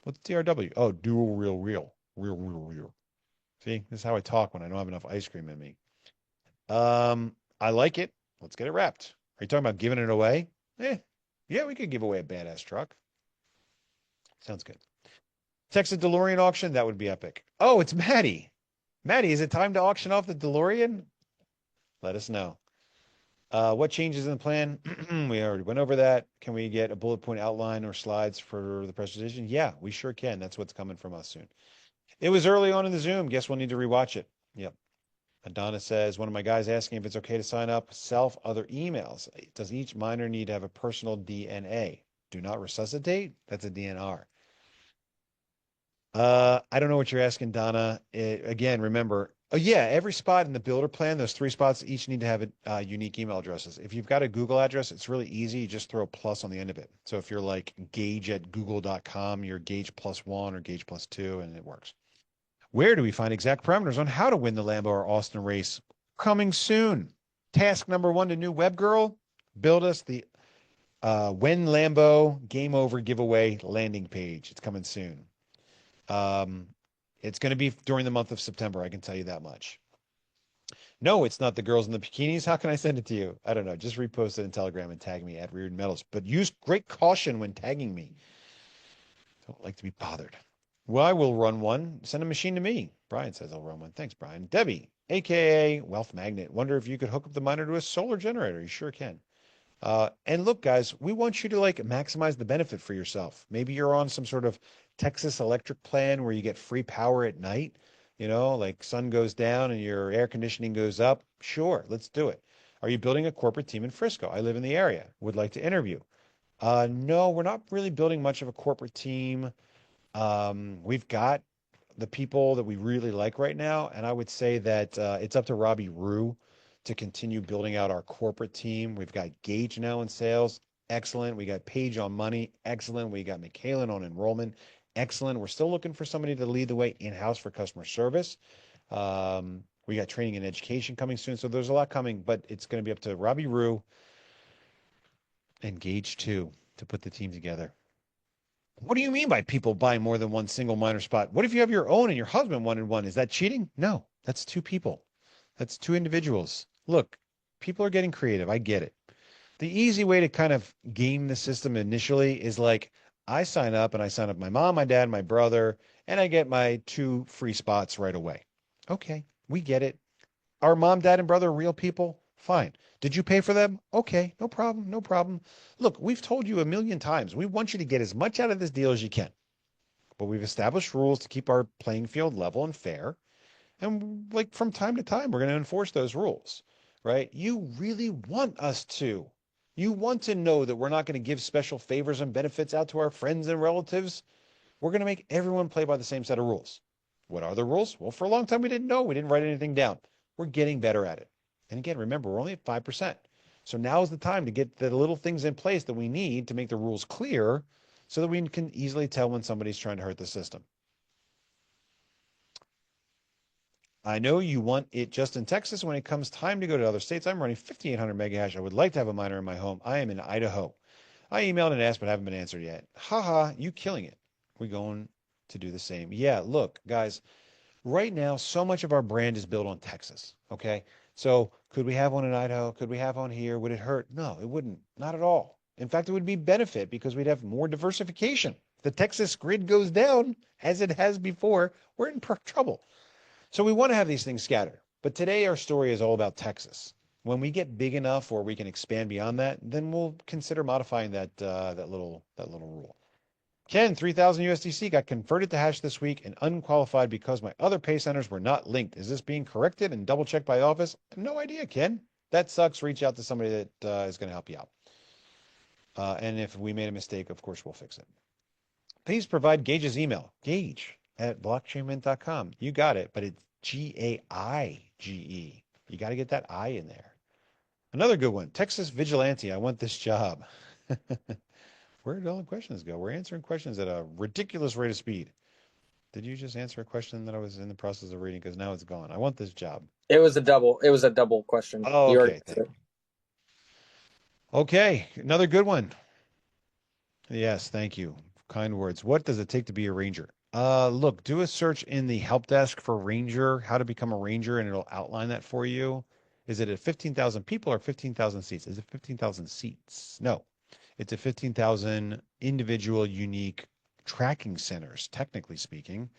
What's DRW? Oh, dual real real. Real real real. See, this is how I talk when I don't have enough ice cream in me. I like it. Let's get it wrapped. Are you talking about giving it away? Yeah, we could give away a badass truck. Sounds good. Texas DeLorean auction, that would be epic. Oh, it's Maddie. Maddie, is it time to auction off the DeLorean? Let us know. What changes in the plan? We already went over that. Can we get a bullet point outline or slides for the presentation? Yeah, we sure can. That's what's coming from us soon. It was early on in the Zoom. Guess we'll need to rewatch it. Yep. Adonna says, one of my guys asking if it's okay to sign up self other emails. Does each miner need to have a personal DNA? Do not resuscitate? That's a DNR. I don't know what you're asking, Donna. Again, remember, oh yeah, every spot in the builder plan, those 3 spots each need to have unique email addresses. If you've got a Google address, it's really easy. You just throw a plus on the end of it. So if you're like gage at google.com, you're gage +1 or gage +2, and it works. Where do we find exact parameters on how to win the Lambo or Austin race? Coming soon. Task number 1 to new web girl, build us the When Lambo Game Over giveaway landing page. It's coming soon. It's going to be during the month of September. I can tell you that much. No, it's not the girls in the bikinis. How can I send it to you? I don't know. Just repost it in Telegram and tag me at Reardon Metals. But use great caution when tagging me. Don't like to be bothered. Well, I will run one. Send a machine to me. Brian says I'll run one. Thanks, Brian. Debbie, aka Wealth Magnet. Wonder if you could hook up the miner to a solar generator. You sure can. And look, guys, we want you to like maximize the benefit for yourself. Maybe you're on some sort of Texas electric plan where you get free power at night, like sun goes down and your air conditioning goes up. Sure, let's do it. Are you building a corporate team in Frisco? I live in the area. Would like to interview. No, we're not really building much of a corporate team. We've got the people that we really like right now, and I would say that it's up to Robbie Rue to continue building out our corporate team. We've got Gage now in sales, excellent. We got Paige on money, excellent. We got Michaelan on enrollment, excellent. We're still looking for somebody to lead the way in-house for customer service. We got training and education coming soon, so there's a lot coming, but it's going to be up to Robbie Rue and Gage too to put the team together. What do you mean by people buying more than one single miner spot? What if you have your own and your husband wanted one? Is that cheating? No, that's two people. That's two individuals. Look, people are getting creative. I get it. The easy way to kind of game the system initially is like I sign up and I sign up my mom, my dad, my brother, and I get my two free spots right away. Okay, we get it. Our mom, dad, and brother are real people? Fine. Did you pay for them? Okay, no problem, no problem. Look, we've told you a million times. We want you to get as much out of this deal as you can. But we've established rules to keep our playing field level and fair. And like from time to time, we're going to enforce those rules, right? You really want us to. You want to know that we're not going to give special favors and benefits out to our friends and relatives. We're going to make everyone play by the same set of rules. What are the rules? Well, for a long time, we didn't know. We didn't write anything down. We're getting better at it. And again, remember, we're only at 5%. So now is the time to get the little things in place that we need to make the rules clear so that we can easily tell when somebody's trying to hurt the system. I know you want it just in Texas. When it comes time to go to other states, I'm running 5,800 mega hash. I would like to have a miner in my home. I am in Idaho. I emailed and asked, but haven't been answered yet. Haha, you killing it. We're going to do the same. Yeah, look, guys, right now, so much of our brand is built on Texas. Okay. So could we have one in Idaho? Could we have one here? Would it hurt? No, it wouldn't. Not at all. In fact, it would be benefit because we'd have more diversification. If the Texas grid goes down, as it has before, we're in trouble. So we want to have these things scattered. But today our story is all about Texas. When we get big enough or we can expand beyond that, then we'll consider modifying that little rule. Ken, 3,000 USDC got converted to hash this week and unqualified because my other pay centers were not linked. Is this being corrected and double checked by office? No idea, Ken. That sucks. Reach out to somebody that is going to help you out. And if we made a mistake, of course, we'll fix it. Please provide Gage's email, gage@blockchainmint.com. You got it, but it's Gaige. You got to get that I in there. Another good one, Texas Vigilante. I want this job. Where did all the questions go? We're answering questions at a ridiculous rate of speed. Did you just answer a question that I was in the process of reading? Because now it's gone. I want this job. It was a double. It was a double question. Oh, You already okay. answered. Okay, another good one. Yes, thank you. Kind words. What does it take to be a ranger? Look, do a search in the help desk for ranger, how to become a ranger, and it'll outline that for you. Is it at 15,000 people or 15,000 seats? Is it 15,000 seats? No, it's at 15,000 individual unique tracking centers, technically speaking.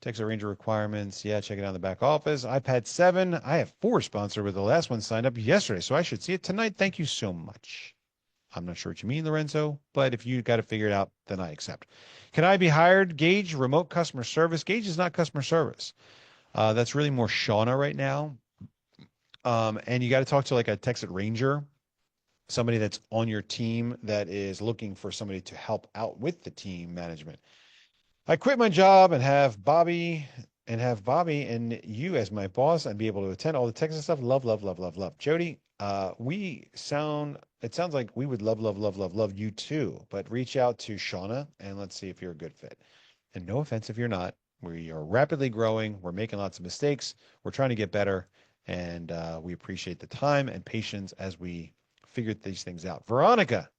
Texas Ranger requirements. Yeah, check it out in the back office. iPad 7. I have 4 sponsored, with the last one signed up yesterday, so I should see it tonight. Thank you so much. I'm not sure what you mean, Lorenzo, but if you got to figure it out, then I accept. Can I be hired? Gage, remote customer service. Gage is not customer service. That's really more Shauna right now. And you got to talk to like a Texas Ranger, somebody that's on your team that is looking for somebody to help out with the team management. I quit my job and have Bobby and you as my boss and be able to attend all the Texas stuff. Love, love, love, love, love. Jody, it sounds like we would love, love, love, love, love you too, but reach out to Shauna and let's see if you're a good fit. And no offense if you're not. We are rapidly growing. We're making lots of mistakes. We're trying to get better. And we appreciate the time and patience as we figure these things out. Veronica,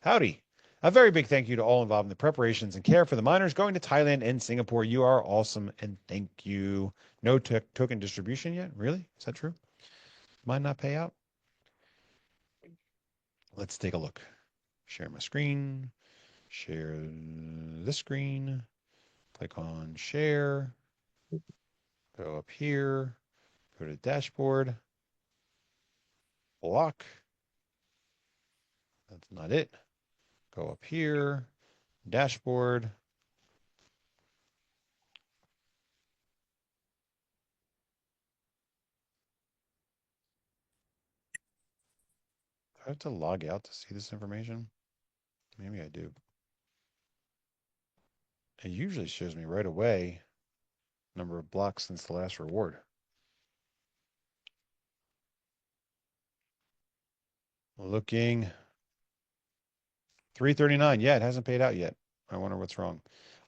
howdy. A very big thank you to all involved in the preparations and care for the miners going to Thailand and Singapore. You are awesome, and thank you. No token distribution yet? Really? Is that true? Might not pay out? Let's take a look. Share my screen. Share this screen. Click on share. Go up here. Go to dashboard. Block. That's not it. Go up here. Dashboard. Do I have to log out to see this information? Maybe I do. It usually shows me right away number of blocks since the last reward. Looking 339. Yeah, it hasn't paid out yet. I wonder what's wrong.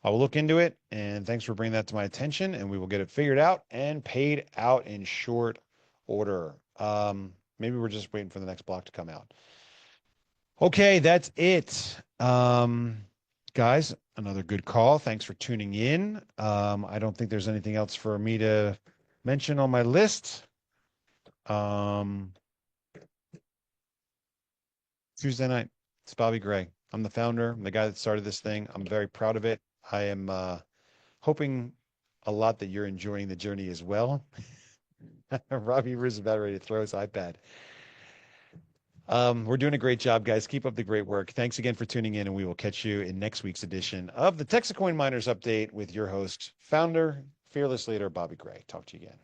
I will look into it, and thanks for bringing that to my attention, and we will get it figured out and paid out in short order. Maybe we're just waiting for the next block to come out. Okay, that's it. Guys, another good call. Thanks for tuning in. I don't think there's anything else for me to mention on my list. Tuesday night, it's Bobby Gray. I'm the founder. I'm the guy that started this thing. I'm very proud of it. I am hoping a lot that you're enjoying the journey as well. Robbie is about ready to throw his iPad. We're doing a great job, guys. Keep up the great work. Thanks again for tuning in, and we will catch you in next week's edition of the Texit Coin Miners Update with your host, founder, fearless leader, Bobby Gray. Talk to you again.